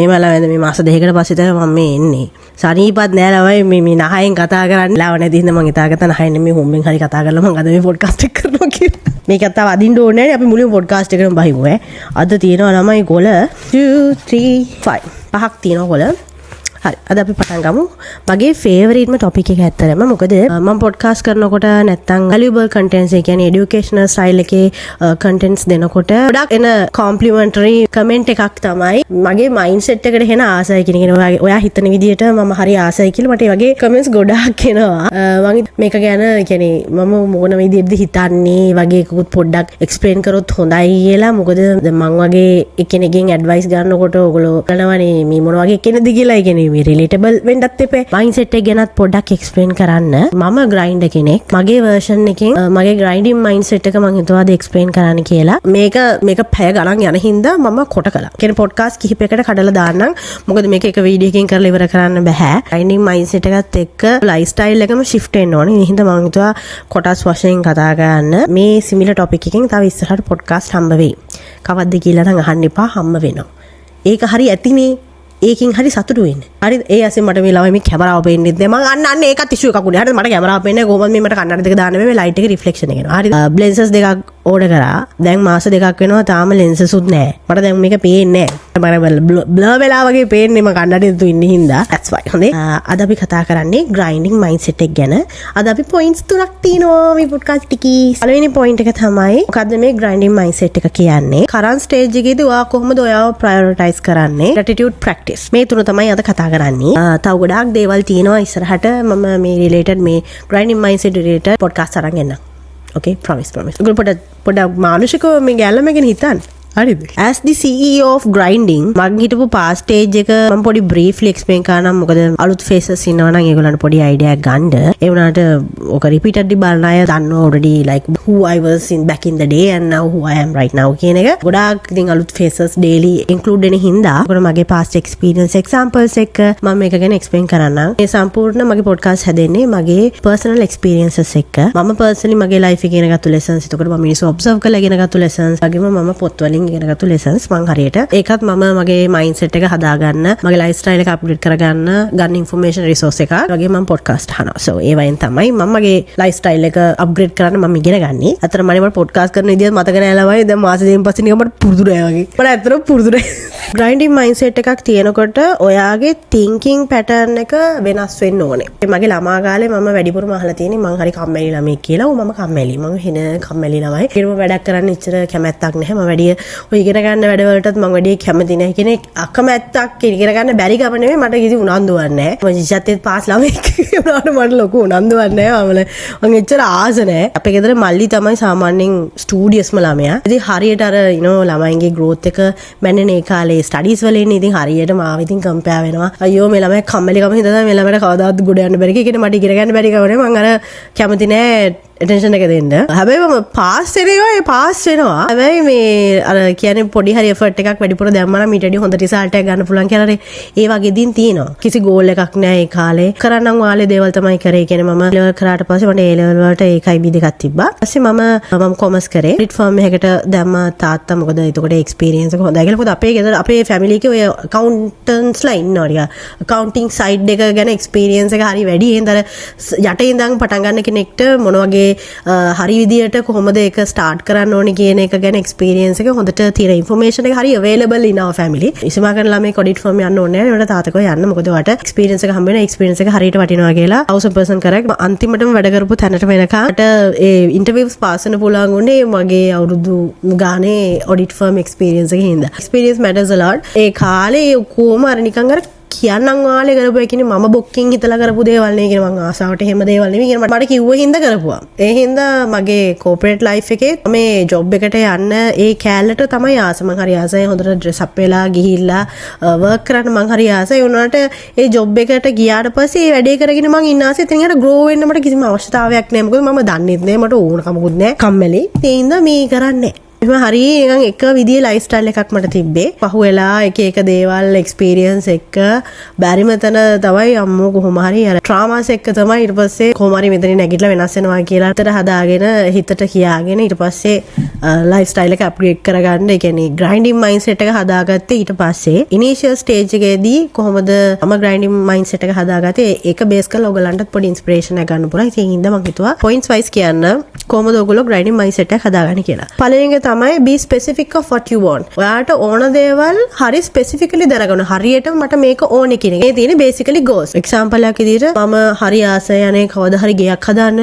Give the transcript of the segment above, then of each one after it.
මේ මලවෙන්ද මේ මාස දෙකකට පස්සේ තමයි මම මේ එන්නේ. සනීපත් නෑ ළමයි මේ නහයෙන් කතා කරන්න ලාව නැති හින්දා මම හිතාගත්තා නහයෙන් නෙමෙයි හොම්බෙන් හරි කතා කරලා මම අද මේ පොඩ්කාස්ට් එක කරනවා කියලා. මේකත් තාම අදින්න ඕනේ නෑනේ අපි මුලින්ම පොඩ්කාස්ට් එකටම බහිමු ඈ. අද තියෙනවා ළමයි ගොල 2 3 5 පහක් තියෙනවා ගොල. හරි අද අපි පටන් ගමු. මගේ ෆේවරිට්ම ටොපික් එක ඇත්තරම මොකද මම පොඩ්කාස්ට් කරනකොට නැත්තම් valuable contents ඒ කියන්නේ educational style එකේ contents දෙනකොට ගොඩක් එන complimentary comment එකක් තමයි මගේ mindset එකට එන ආසයි කියන එක. ඔයා හිතන විදිහට මම හරි ආසයි කියලා මට ඒ වගේ comments ගොඩක් එනවා. මම මේක ගැන කියන්නේ මම මොන විදිහටද හිතන්නේ වගේ එකකුත් පොඩ්ඩක් explain කරොත් හොඳයි කියලා. මොකද මම වගේ කෙනෙක්ගෙන් advice ගන්නකොට ඔයගොල්ලෝ බලනවානේ මේ මොන වගේ කෙනෙක්ද කියලා. ඒ කියන්නේ මේ රිලේටබල් වෙන්නත් එපේ. මයින්ඩ්සෙට් එක ගැනත් පොඩ්ඩක් එක්ස්ප්ලেইন කරන්න. මම ග්‍රයින්ඩර් කෙනෙක්. මගේ version එකෙන් මගේ ග්‍රයින්ඩින් මයින්ඩ්සෙට් එක මම හිතුවාද එක්ස්ප්ලেইন කරන්න කියලා. මේක පැය ගණන් යන හින්දා මම කොට කළා. කියන්නේ පොඩ්කාස්ට් කිහිපයකට කඩලා දාන්නම්. මොකද මේක එක වීඩියෝ එකකින් කරලා ඉවර කරන්න බෑ. ග්‍රයින්ඩින් මයින්ඩ්සෙට් එකත් එක්ක ලයිෆ් ස්ටයිල් එකම shift වෙන්න ඕනේ. ඒ හින්දා මම හිතුවා කොටස් වශයෙන් කතා කරන්න. මේ සිමිලර් ටොපික් එකකින් තව ඉස්සරහට පොඩ්කාස්ට් හම්බ වෙයි. කවද්ද කියලා නම් අහන්න එපා හම්බ වෙනවා. ඒක හරි ඇතිනේ. ඒකින් හරි සතුටු වෙන්න. හරි ඒ ඇසෙන් මට මේ ළමයි මේ කැමරාව පේන්නේ නැහැ. මම අන්න ඒකත් ඉෂුව එකක් උනේ. හරිද මට කැමරාව පේන්නේ නැහැ. කොහොමද මේ මට කන්නඩ දෙක දාන්න මේ ලයිට් එකේ රිෆ්ලෙක්ෂන් එක එනවා. හරිද බ්ලෙන්සර්ස් දෙකක් ඕඩර් කරා. දැන් මාස දෙකක් වෙනවා තාම ලෙන්සස් උත් නැහැ. මට දැන් මේක පේන්නේ නැහැ. මම බ්ලර් වෙලා වගේ පේන්නේ මම කන්නඩ දෙතු ඉන්නේ හින්දා. that's why. හොඳේ. අද අපි කතා කරන්නේ grinding mindset එක ගැන. අද අපි points තුනක් තියෙනවා මේ podcast එකේ. පළවෙනි point එක තමයි මොකද්ද මේ grinding mindset එක කියන්නේ? current stage එකේදී ඔයා කොහොමද ඔයාව prioritize කරන්නේ? gratitude practice. මේ තුන තමයි අද කතා කරන්නේ. තව ගොඩාක් දේවල් තියෙනවා ඉස්සරහට මම මේ related මේ grinding mindset related podcast අරන් එන්නම්. okay promise. ඔයගොල්ලෝ පොඩ මානසිකව මේ ගැලම ගැන හිතන්න. හරිද? as the CEO of grinding මම හිටපු past stage එක මම පොඩි briefly explain කරනම් මොකද අලුත් faces ඉන්නවා නම් ඒගොල්ලන්ට පොඩි idea එකක් ගන්න. ඒ වුණාට ඔක repeatedly බලන අය දන්නවා already like who I was in back in the day and now who I am right now කියන එක. ගොඩාක් ඉතින් අලුත් faces daily include වෙන හින්දා ඔකට මගේ past experience examples එක මම මේක ගැන explain කරන්නම්. මේ සම්පූර්ණ මගේ podcast හැදෙන්නේ මගේ personal experiences එක්ක. මම personally මගේ life එකේ ඉගෙන ගත්ත lessons. එතකොට මම මිනිස්සු observe කරලා ඉගෙන ගත්ත lessons. වගේම මම පොත්වලින් ඉගෙනගත්තු lessons මං හරියට ඒකත් මම මගේ mindset එක හදාගන්න මගේ lifestyle එක upgrade කරගන්න ගන්න information resource එකක් වගේ මම podcast අහනවා. so ඒ වයින් තමයි මම මගේ lifestyle එක upgrade කරන්න මම ඉගෙන ගන්නේ. අතර මම podcast කරන විදිහත් මතක නැහැ ළමයි. දැන් මාස දෙකකින් පස්සේ නිකන් මට පුරුදු නැහැ වගේ. මට ඇත්තටම පුරුදු නැහැ. grinding mindset එකක් තියෙනකොට ඔයාගේ thinking pattern එක වෙනස් වෙන්න ඕනේ. මගේ ළමා කාලේ මම වැඩිපුරම අහලා තියෙන්නේ මං හරි කම්මැලි ළමෙක් කියලා. මම කම්මැලි. මම හින කම්මැලි ළමයි. ඒකම වැඩක් කරන්න ඉච්චර කැමැත්තක් නැහැ. මම වැඩි ඔය ඉගෙන ගන්න වැඩවලටත් මම වැඩි කැමති නැහැ. කෙනෙක් අකමැත්තක් ඉගෙන ගන්න බැරි ගම නෙමෙයි මට කිසි උනන්දුවක් නැහැ. මම ජීවිතේ පාස් ළමෙක් වුණාට මට ලොකු උනන්දුවක් නැහැ. මම එච්චර ආස නැහැ. අපේ ගෙදර මල්ලි තමයි සාමාන්‍යයෙන් ස්ටුඩියස්ම ළමයා. ඉතින් හරියට අර ළමයින්ගේ growth එක මැනෙන ඒ කාලේ ස්ටඩීස් වල ඉන්නේ ඉතින් හරියට මාව ඉතින් කම්පෙයාර් වෙනවා. අයියෝ මේ ළමයා කම්මැලිකම හින්දා තමයි මේ ළමයාට කවදාවත් ගොඩ යන්න බැරි. ඒකනේ මට ඉගෙන ගන්න බැරි කම නේ මම අර කැමති නැහැ attention එක දෙන්න. හැබැයි මම පාස් වෙනවා. හැබැයි මේ අර කියන්නේ පොඩි හරි effort එකක් වැඩිපුර දැම්මම ඊට වඩා හොඳ result එකක් ගන්න පුළුවන් කියලා ඒ වගේ දින් තියෙනවා. කිසි goal එකක් නැහැ ඒ කාලේ. කරන්නම් වාලේ දේවල් තමයි කරේ. කියන්නේ මම level කරාට පස්සේ මට A level වලට ඒකයි B දෙකක් තිබ්බා. ඊපස්සේ මම commerce කරේ. credit firm එකකට දැම්ම තාත්තා මොකද එතකොට experience එක හොඳයි කියලා. මොකද අපේ ගෙදර අපේ family එකේ ඔය accountants ලා ඉන්නවා ටික. accounting side එක ගැන experience එක හරි වැඩි. එහෙනම් අර යට ඉඳන් පටන් ගන්න කෙනෙක්ට මොන වගේ හරි විදියට කොහොමද ඒක ස්ටාර්ට් කරන්න ඕනේ කියන එක ගැන එක්ස්පීරියන්ස් එක හොඳට තියෙන ඉන්ෆර්මේෂන් එක හරි available in our family. ඉස්සමා කරන ළමයි credit firm යන්න ඕනේ නැහැ. ඒකට තාත්තකෝ යන්න. මොකද ඔයාට එක්ස්පීරියන්ස් එක හම්බ වෙන එක්ස්පීරියන්ස් එක හරියට වටිනවා කියලා 1000% කරක් අන්තිමටම වැඩ කරපු තැනට වෙනකන් ඒ ඉන්ටර්විව්ස් පාස් වෙන්න පුළුවන් උනේ මගේ අවුරුදු ගානේ ඔඩිට් ෆර්ම් එක්ස්පීරියන්ස් එකේ හින්දා. Experience matters a lot. ඒ කාලේ කොහොම අර නිකන් අර කියන්නම් වාලේ කරපු එකනේ මම බොක්කින් හිතලා කරපු දේවල් නේ කියන මං ආසාවට එහෙම දේවල් නෙමෙයි කියන මට කිව්ව හින්දා කරපුවා. ඒ හින්දා මගේ කෝපරේට් ලයිෆ් එකේ මේ ජොබ් එකට යන්න ඒ කැලලට තමයි ආස. මං හරි ආසයි හොඳට ඩ්‍රෙස් අප් වෙලා ගිහිල්ලා වර්ක් කරන්න මං හරි ආසයි. උනාට ඒ ජොබ් එකට ගියාට පස්සේ ඒ වැඩේ කරගෙන මං ඉන්න ආසෙ එතන යට ග්‍රෝ වෙන්න මට කිසිම අවශ්‍යතාවයක් නැහැ. මොකද මම දන්නෙත් නැහැ මට ඕනකමකුත් නැහැ. කම්මැලි. ඒ හින්දා මේ කරන්නේ. එහම හරි නිකන් එක විදිහේ ලයිෆ් ස්ටයිල් එකක් මට තිබ්බේ. පහුවෙලා එක දේවල් එක්ස්පීරියන්ස් එක්ක බැරිම තැන තමයි අම්මෝ කොහොම හරි අර ට්‍රාමාස් එක්ක තමයි ඊට පස්සේ කොහොම හරි මෙතනින් නැගිටලා වෙනස් වෙනවා කියලා හිතට හදාගෙන හිතට කියාගෙන ඊට පස්සේ ලයිෆ් ස්ටයිල් එක අප්ග්‍රේඩ් කරගන්න. ඒ කියන්නේ ග්‍රයින්ඩින් මයින්ඩ්සෙට් එක හදාගත්තේ ඊට පස්සේ ඉනිෂියල් ස්ටේජ් එකේදී කොහොමද මම ග්‍රයින්ඩින් මයින්ඩ්සෙට් එක හදාගත්තේ ඒක බේස් කරලා ඔයගලන්ටත් පොඩි ඉන්ස්පිරේෂන් එකක් ගන්න පුළුවන්. ඉතින් හින්දා මම හිතුවා පොයින්ට්ස් වයිස් කියන්න කොහොමද ඔයගොල්ලෝ ග්‍රයින්ඩින් මයින්ඩ්සෙට් එක හදාගන්නේ කියලා. පළවෙනි එක තමයි be specific of what you want. ඔයාට ඕන දේවල් හරි ස්පෙસિෆිකලි දැනගන්න. හරියට මට මේක ඕනේ කියන එක. ඒ තියෙන්නේ basically goals. example එකක් විදිහට මම හරි ආසයි අනේ කවදා හරි ගෙයක් හදාන්න.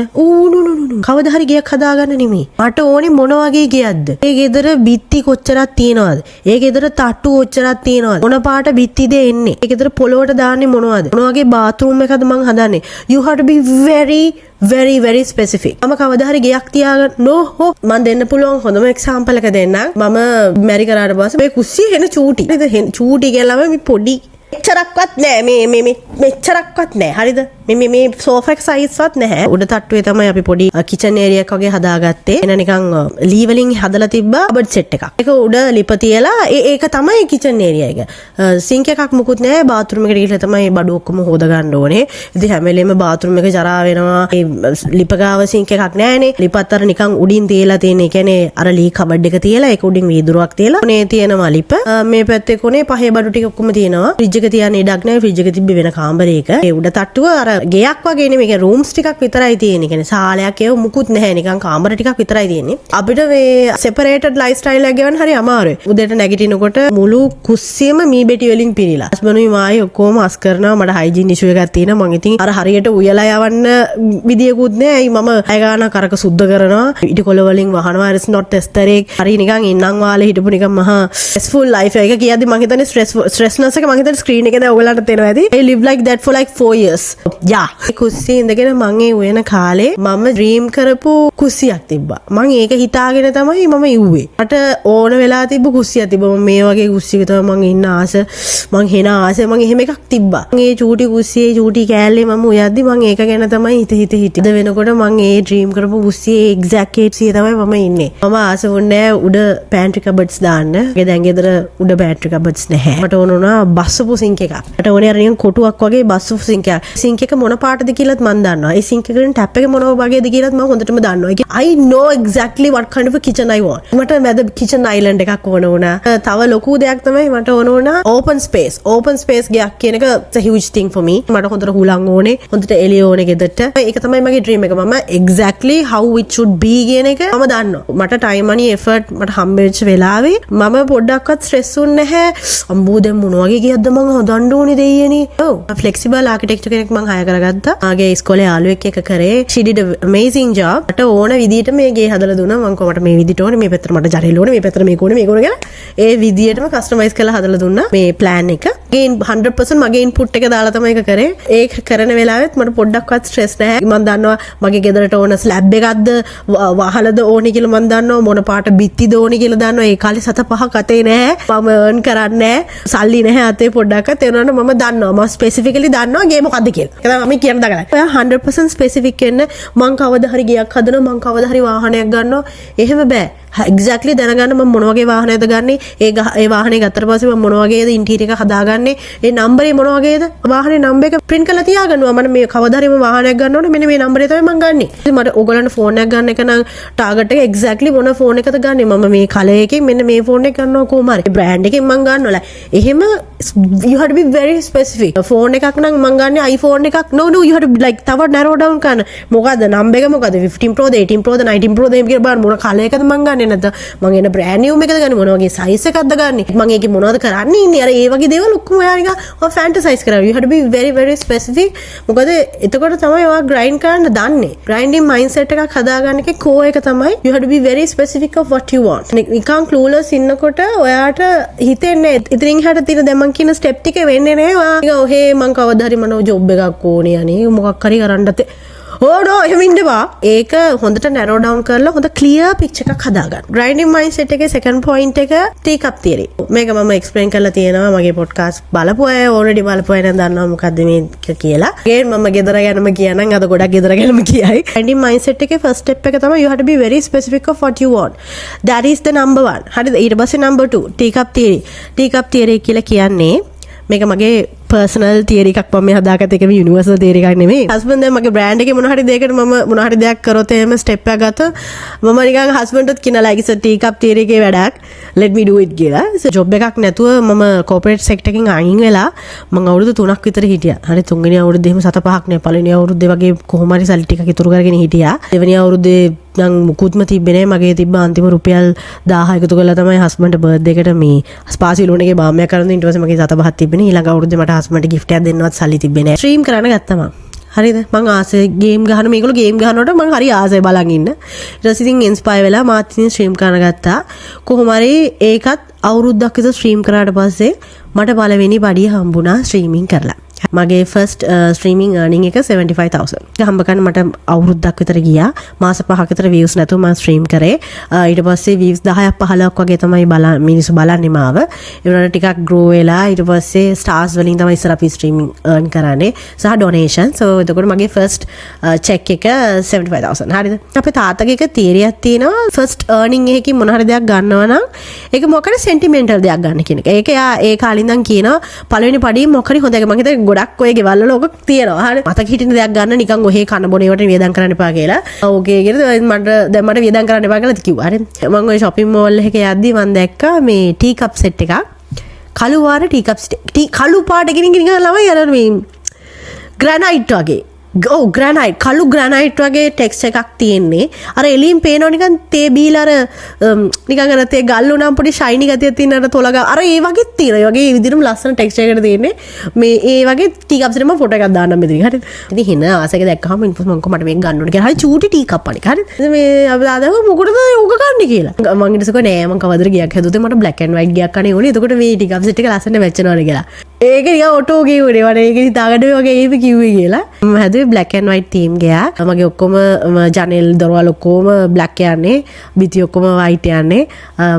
කවදා හරි ගෙයක් හදාගන්න නෙමෙයි. මට ඕනේ මොන වගේ ගෙයක්ද? ඒ ගෙදර බිත්ති කොච්චරක් තියෙනවද? ඒ ගෙදර තට්ටු කොච්චරක් තියෙනවද? මොන පාට බිත්තිද එන්නේ? ඒ ගෙදර පොළොවට දාන්නේ මොනවද? මොන වගේ bathroom එකද මං හදන්නේ? You have to be very specific. මම කවදා හරි ගෙයක් තියාගන්න නෝ මම දෙන්න පුළුවන් හොඳම එක්සැම්පල් එක දෙන්නම්. මම මැරි කරාට පස්සේ මේ කුස්සිය හෙන චූටි. නේද? චූටි කියලාම මේ පොඩි මෙච්චරක්වත් නෑ මේ මෙච්චරක්වත් නෑ. හරිද? මේ සෝෆා එක සයිස්වත් නැහැ. උඩ තට්ටුවේ තමයි අපි පොඩි කිචන් ඒරියා එකක් වගේ හදාගත්තේ. එන නිකන් ලී වලින් හදලා තිබ්බා කබඩ් සෙට් එකක්. ඒක උඩ ලිප තියලා ඒක තමයි කිචන් ඒරියා එක. සින්ක් එකක් මුකුත් නැහැ. බාත්රූම් එකට ගිහලා තමයි බඩු ඔක්කොම හොද ගන්න ඕනේ. ඉතින් හැම වෙලේම බාත්රූම් එක ජරා වෙනවා. ඒ ලිප ගාව සින්ක් එකක් නැහැනේ. ලිපත් අර නිකන් උඩින් තියලා තියෙන. ඒ කියන්නේ අර ලී කබඩ් එක තියලා ඒක උඩින් වීදුරුවක් තියලා උනේ තියෙනවා ලිප. මේ පැත්තේ කොනේ පහේ බඩු ටික ඔක්කොම තියෙනවා. ෆ්‍රිජ් එක තියන්න ඉඩක් නැහැ. ෆ්‍රිජ් එක තිබ්බේ වෙන කාමරයක. ඒ උඩ තට්ටුව අර ගෙයක් වගේ නෙමෙයි. ඒක රූම්ස් ටිකක් විතරයි තියෙන්නේ. කියන්නේ සාලයක් ඒව මුකුත් නැහැ. නිකන් කාමර ටිකක් විතරයි තියෙන්නේ. අපිට මේ සෙපරේටඩ් ලයිෆ් ස්ටයිල් එක ගෙවන්න හරි අමාරුයි. උදේට නැගිටිනකොට මුළු කුස්සියම මී බෙටි වලින් පිරීලා. හස්බන්ඩුයි මායි ඔක්කොම අස් කරනවා. මට හයිජීන් ඉෂුව එකක් තියෙනවා. මං ඉතින් අර හරියට උයලා යවන්න විදියකුත් නැහැ. ඇයි මම අය ගාන කරක සුද්ධ කරනවා. ඉටි කොළ වලින් වහනවා. it's not aesthetic. හරි නිකන් ඉන්නම් වාලේ හිටපු නිකන් මහා stressful life එක කියද්දි මං හිතන්නේ stressness එක මං හිතන්නේ screen එකේ දැන් ඔයගලන්ට තේරෙනවා ඇති. I live like that for like 4 years. yeah. කුස්සියේ ඉඳගෙන මං ඒ උයන කාලේ මම ඩ්‍රීම් කරපු කුස්සියක් තිබ්බා. මං ඒක හිතාගෙන තමයි මම ඉව්වේ. මට ඕන වෙලා තිබ්බ කුස්සියක් තිබ්බා. මම මේ වගේ කුස්සියක තමයි මං ඉන්න ආස. මං හෙන ආස. මං එහෙම එකක් තිබ්බා. මේ චූටි කුස්සියේ චූටි කෑල්ලේ මම උයද්දි මං ඒක ගැන තමයි හිත හිටියද වෙනකොට මං ඒ ඩ්‍රීම් කරපු කුස්සියේ එක්සැක්ට් කුස්සියේ තමයි මම ඉන්නේ. මම ආස වුණේ උඩ pantry cupboards දාන්න. ඒ දැන් ගෙදර උඩ pantry cupboards නැහැ. මට ඕන වුණා බස්සපු සින්ක් එකක්. මට ඕනේ අර නිකන් කොටුවක් වගේ බස්සපු සින්ක් එකක්. සින්ක් එක මොන පාටද කියලාත් මම දන්නවා. ඒ සින්ක් එකෙන් ටැප් එක මොන වගේද කියලාත් මම හොඳටම දන්නවා. I know exactly what kind of a kitchen I want. මට මැද kitchen island එකක් ඕන වුණා. තව ලොකු දෙයක් තමයි මට ඕන වුණා open space. open space ගයක් කියන එක it's a huge thing for me. මට හොඳට හුලං ඕනේ. හොඳට එළිය ඕනේ ගෙදරට. ඒක තමයි මගේ dream එක. මම exactly how it should be කියන එක මම දන්නවා. මට time money effort මට හම්බෙච්ච වෙලාවේ මම පොඩ්ඩක්වත් stress වුන්නේ නැහැ. අම්බෝ දැන් මොන වගේ ගියක්ද මම හදන්න ඕනේ දෙයියනේ. ඔව්. flexible architecture කෙනෙක් මම hire කරගත්තා. ආගේ ඉස්කෝලේ යාළුවෙක් එක කරේ. she did an amazing job. මට ඕන විදියට මේ ගේ හදලා දුන්නා. මම කොහොමද මේ විදියට ඕනේ, මේ පැත්තට මට ජරෙල් ඕනේ, මේ පැත්තට මේක ඕනේ, මේක ඕනේ කියලා ඒ විදියටම කස්ටමයිස් කරලා හදලා දුන්නා මේ plan එක. ගේ 100% මගේ input එක දාලා තමයි ඒක කරේ. ඒක කරන වෙලාවෙත් මට පොඩ්ඩක්වත් stress නැහැ. මම දන්නවා මගේ ගෙදරට ඕන slab එකක්ද වහලද ඕනේ කියලා මම දන්නවා. මොන පාට බිත්තිද ඕනේ කියලා දන්නවා. ඒ කාලේ 7-5 අතේ නැහැ. මම earn කරන්නේ නැහැ. සල්ලි නැහැ අතේ පොඩ්ඩක්වත්. ඒ වුණාට මම දන්නවා. මම specifically දන්නවා ගේ මොකද්ද කියලා. ඒක තමයි මම කියන දගලයි. ඔයා 100% specific වෙන්න මං කවදා හරි ගියක් හදනවා, මං කවදා හරි වාහනයක් ගන්නවා. එහෙම බෑ. exactly දැනගන්න මම මොන වගේ වාහනයක්ද ගන්නෙ. ඒ වාහනේ ගත්තට පස්සේ මම මොන වගේද ඉන්ටීරියර් එක හදාගන්නේ. ඒ නම්බරේ මොන වගේද? වාහනේ නම්බර එක print කරලා තියාගන්නවා. මම මේ කවදා හරි වාහනයක් ගන්න ඕනේ. මෙන්න මේ නම්බරේ තමයි මම ගන්නෙ. ඉතින් මට ඕගොල්ලන්ට ෆෝන් එකක් ගන්න එක නම් ටාගට් එක exactly මොන ෆෝන් එකද ගන්නෙ. මම මේ කලර් එකෙන් මෙන්න මේ ෆෝන් එක ගන්නවා කොහොම හරි. බ්‍රෑන්ඩ් එකෙන් මම ගන්නවා. එහෙම you have to be very specific. Phone එකක් නම් මම ගන්නෙ iPhone එකක්. no you have to like තව narrow down කරන්න. මොකද්ද නම්බර එක මොකද්ද? 15 Pro ද 18 Pro ද 19 Pro ද කියලා බලන්න මොන කලර් එකද මම ගන්නෙ නැත්නම් මම එන බ්‍රෑන්ඩ් නියුම් එකද ගන්නේ මොන වගේ සයිස් එකක්ද ගන්නේ මම ඒකේ මොනවද කරන්නේ ඉන්නේ අර ඒ වගේ දේවල් ඔක්කොම ඔයා නිකන් ෆැන්ටසයිස් කරනවා you have to be very specific මොකද එතකොට තමයි ඔයා ග්‍රයින්ඩ් කරන්න දන්නේ ග්‍රයින්ඩින් මයින්ඩ්සෙට් එකක් හදාගන්න එකේ කෝ එක තමයි you have to be very specific of what you want නිකන් clueless ඉන්නකොට ඔයාට හිතෙන්නේ ඉතින් එහාට තියෙන දැන් මම කියන ස්ටෙප් ටික වෙන්නේ නැහැ ඔයා නිකන් ඔහේ මම කවදා හරි මනෝ ජොබ් එකක් ඕනේ අනේ මොකක් හරි කරන්නත් ඕනෝ එහෙම ඉන්නවා. ඒක හොඳට narrow down කරලා හොඳ clear picture එකක් හදාගන්න. grinding mindset එකේ second point එක teacup theory. මේක මම explain කරලා තියෙනවා මගේ podcast බලපු අය already බලපු අය නම් දන්නවා මොකද්ද මේක කියලා. ඒ මම ගෙදර ගැනම කියනනම් අද ගොඩක් ගෙදර ගැනම කියයි. grinding mindset එකේ first step එක තමයි you have to be very specific of what you want. that is the number 1. හරිද? ඊට පස්සේ number 2 teacup theory. teacup theory කියලා කියන්නේ මේක මගේ පර්සනල් තියරි එකක් මම හදාගත්ත එක මේ යුනිවර්සල් තියරි එකක් නෙමෙයි. හස්බන්ඩ් දැන් මගේ බ්‍රෑන්ඩ් එකේ මොන හරි දෙයකට මම මොන හරි දෙයක් කරොත් එහෙම ස්ටෙප් එකක් ගත්තොත් මම නිකන් හස්බන්ඩ්ට කියනවා like it's a teacup theory එකේ වැඩක් let me do it කියලා. so ජොබ් එකක් නැතුව මම කෝපරේට් සෙක්ටර් එකෙන් අයින් වෙලා මම අවුරුදු 3ක් විතර හිටියා. හරි තුන්වෙනි අවුරුද්දේ එහෙම 7-5ක් නේ. පළවෙනි අවුරුද්දේ වගේ කොහොම හරි සල්ලි ටිකක් ඉතුරු කරගෙන හිටියා. දෙවෙනි අවුරුද්දේ නම් මුකුත්ම තිබ්බේ නැහැ. මගේ තිබ්බ අන්තිම රුපියල් 1000 එකතු කරලා තමයි හස්බන්ඩ්ට බර්ත්ඩේ එකට මේ ස්පාසි ලෝන් එකේ බාම්මයක් කරන් ඊට පස්සේ මගේ 7-5ක් තිබ්බේ නේ. ඊළඟ අවුරුද්දේ මට හස්බන්ඩ්ට gift එකක් දෙන්නවත් සල්ලි තිබ්බේ නැහැ. ස්ට්‍රීම් කරන්න ගත්තා මම. හරිද? මං ආසයි ගේම් ගහන මේගොල්ලෝ ගේම් ගහනකොට මං හරි ආසයි බලන් ඉන්න. ඊට පස්සේ ඉතින් ඉන්ස්පයර් වෙලා මාත් ඉතින් ස්ට්‍රීම් කරන්න ගත්තා. කොහොම හරි ඒකත් අවුරුද්දක් විතර ස්ට්‍රීම් කරාට පස්සේ මට පළවෙනි පඩිය හම්බුණා ස්ට්‍රීමින් කරලා. මගේ ෆස්ට් ස්ට්‍රීමින් earning එක 75000. ඒක හම්බ කරන්න මට අවුරුද්දක් විතර ගියා. මාස 5ක විතර views නැතුව මම ස්ට්‍රීම් කරේ. ඊට පස්සේ views 10ක් 15ක් වගේ තමයි මිනිස්සු බලන්නේ මාව. ඒ වුණාට ටිකක් grow වෙලා ඊට පස්සේ stars වලින් තමයි ඉස්සර අපි ස්ට්‍රීමින් earn කරන්නේ. සහ donation. so එතකොට මගේ first check එක 75000. හරිද? අපේ තාත්තගේ එක theory එකක් තියෙනවා. first earning එකකින් මොන හරි දෙයක් ගන්නවා නම් ඒක මොකද sentimental දෙයක් ගන්න කියන එක. ඒක යා ඒ කාලින් ඉඳන් කියනවා පළවෙනි පඩියෙන් මොකක් හරි හොඳ එකක් මම හිතුවා ගොඩක් ඔය ගෙවල් වල ඔක තියෙනවා. හරි. මතක හිටින දෙයක් ගන්න නිකන් ඔහේ කන බොන ඒවට වියදම් කරන්න එපා කියලා. ඕකේ කියලා මට වියදම් කරන්න එපා කියලා කිව්වා. හරි. මම ඔය shopping mall එකක යද්දි මම දැක්කා මේ tea cup set එකක්. කළු වාර tea cup කළු පාට නිකන් ළමයි අර මේ granite වගේ. ග්‍රැනයිට් කළු ග්‍රැනයිට් වගේ ටෙක්ස්චර් එකක් තියෙන්නේ. අර එළියෙන් පේනවා නිකන් තේ බීලා අර නිකන් අර තේ ගල් උනම් පොඩි ෂයිනි ගතියක් තියෙන අර තොලග අර ඒ වගේ තියෙනවා. ඒ වගේ ඒ විදිහටම ලස්සන ටෙක්ස්චර් එකකට තියෙන්නේ. මේ ඒ වගේ ටී කප්ස් එකේ මම ෆොටෝ එකක් දාන්නම් මෙතන. හරිද? ඉතින් හින ආසයක දැක්කම ඉන්පස් මම මට මේක ගන්න ඕනේ කියලා. හරි චූටි ටී කප් අනික. හරිද? මේ අපි ආදම මොකටද ඕක ගන්න කියලා. මම ඊට පස්සේ නෑ මම කවදර ගියක් හැදුවොත් මට black and white ගියක් කන්නේ ඕනේ. එතකොට මේ ටී කප් සෙට් එක ලස්සනට මැච් වෙනවා කියලා. ඒක නිකන් ඔටෝ කිව්වේ. මට ඒක හිතාගන්න වගේ ඒක කිව්වේ කියලා. මම හැදුවේ black and white theme ගයක්. මගේ ඔක්කොම ජනෙල් දොරවල් ඔක්කොම black යන්නේ. බිති ඔක්කොම white යන්නේ.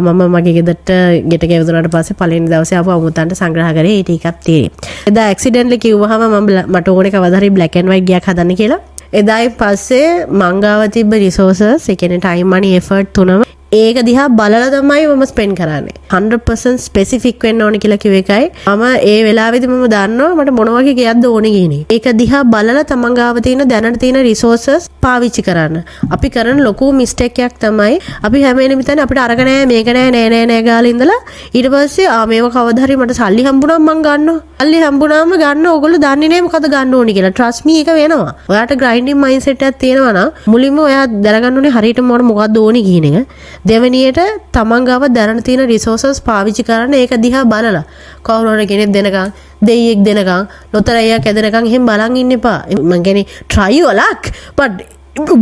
මම මගේ ගෙදරට ගෙට ගෙවුනාට පස්සේ පළවෙනි දවසේ ආපු අමුතන්ට සංග්‍රහ කරේ ඒ ටිකක් තියෙන්නේ. එදා ඇක්සිඩන්ට්ලි කිව්වහම මට ඕනේ කවදා හරි black and white ගයක් හදන්න කියලා. එදායි පස්සේ මංගාව තිබ්බ resources, ඒ කියන්නේ time money effort තුනම ඒක දිහා බලලා තමයි මම ස්පෙන්ඩ් කරන්නේ. 100% ස්පෙસિෆික් වෙන්න ඕනේ කියලා කිව්ව එකයි. මම ඒ වෙලාවේදී මම දන්නවා මට මොන වගේ ගියක්ද ඕනේ කියන එක. ඒක දිහා බලලා තමන් ගාව තියෙන දැනට තියෙන රිසෝසස් පාවිච්චි කරන්න. අපි කරන ලොකු මිස්ටේක් එකක් තමයි අපි හැම වෙලෙම හිතන්නේ අපිට අරක නෑ මේක නෑ ගාලා ඉඳලා ඊට පස්සේ මේව කවදා හරි මට සල්ලි හම්බුනම මං ගන්නවා. සල්ලි හම්බුනාම ගන්න ඕගොල්ලෝ දන්නේ නෑ මොකද ගන්න ඕනේ කියලා. trust me ඒක වෙනවා. ඔයාට grinding mindset එකක් තියෙනවා නම් මුලින්ම ඔයා දැනගන්න ඕනේ හරියට මොකක්ද ඕනේ කියන එක. දෙවැනියට තමන් ගාව දැනන තියෙන රිසෝසස් පාවිච්චි කරන්න ඒක දිහා බලලා කවුරු හරි කෙනෙක් දෙනකන් දෙයියෙක් දෙනකන් ලොතරැයියක් ඇදෙනකන් එහෙම බලන් ඉන්න එපා. මං කියන්නේ try your luck but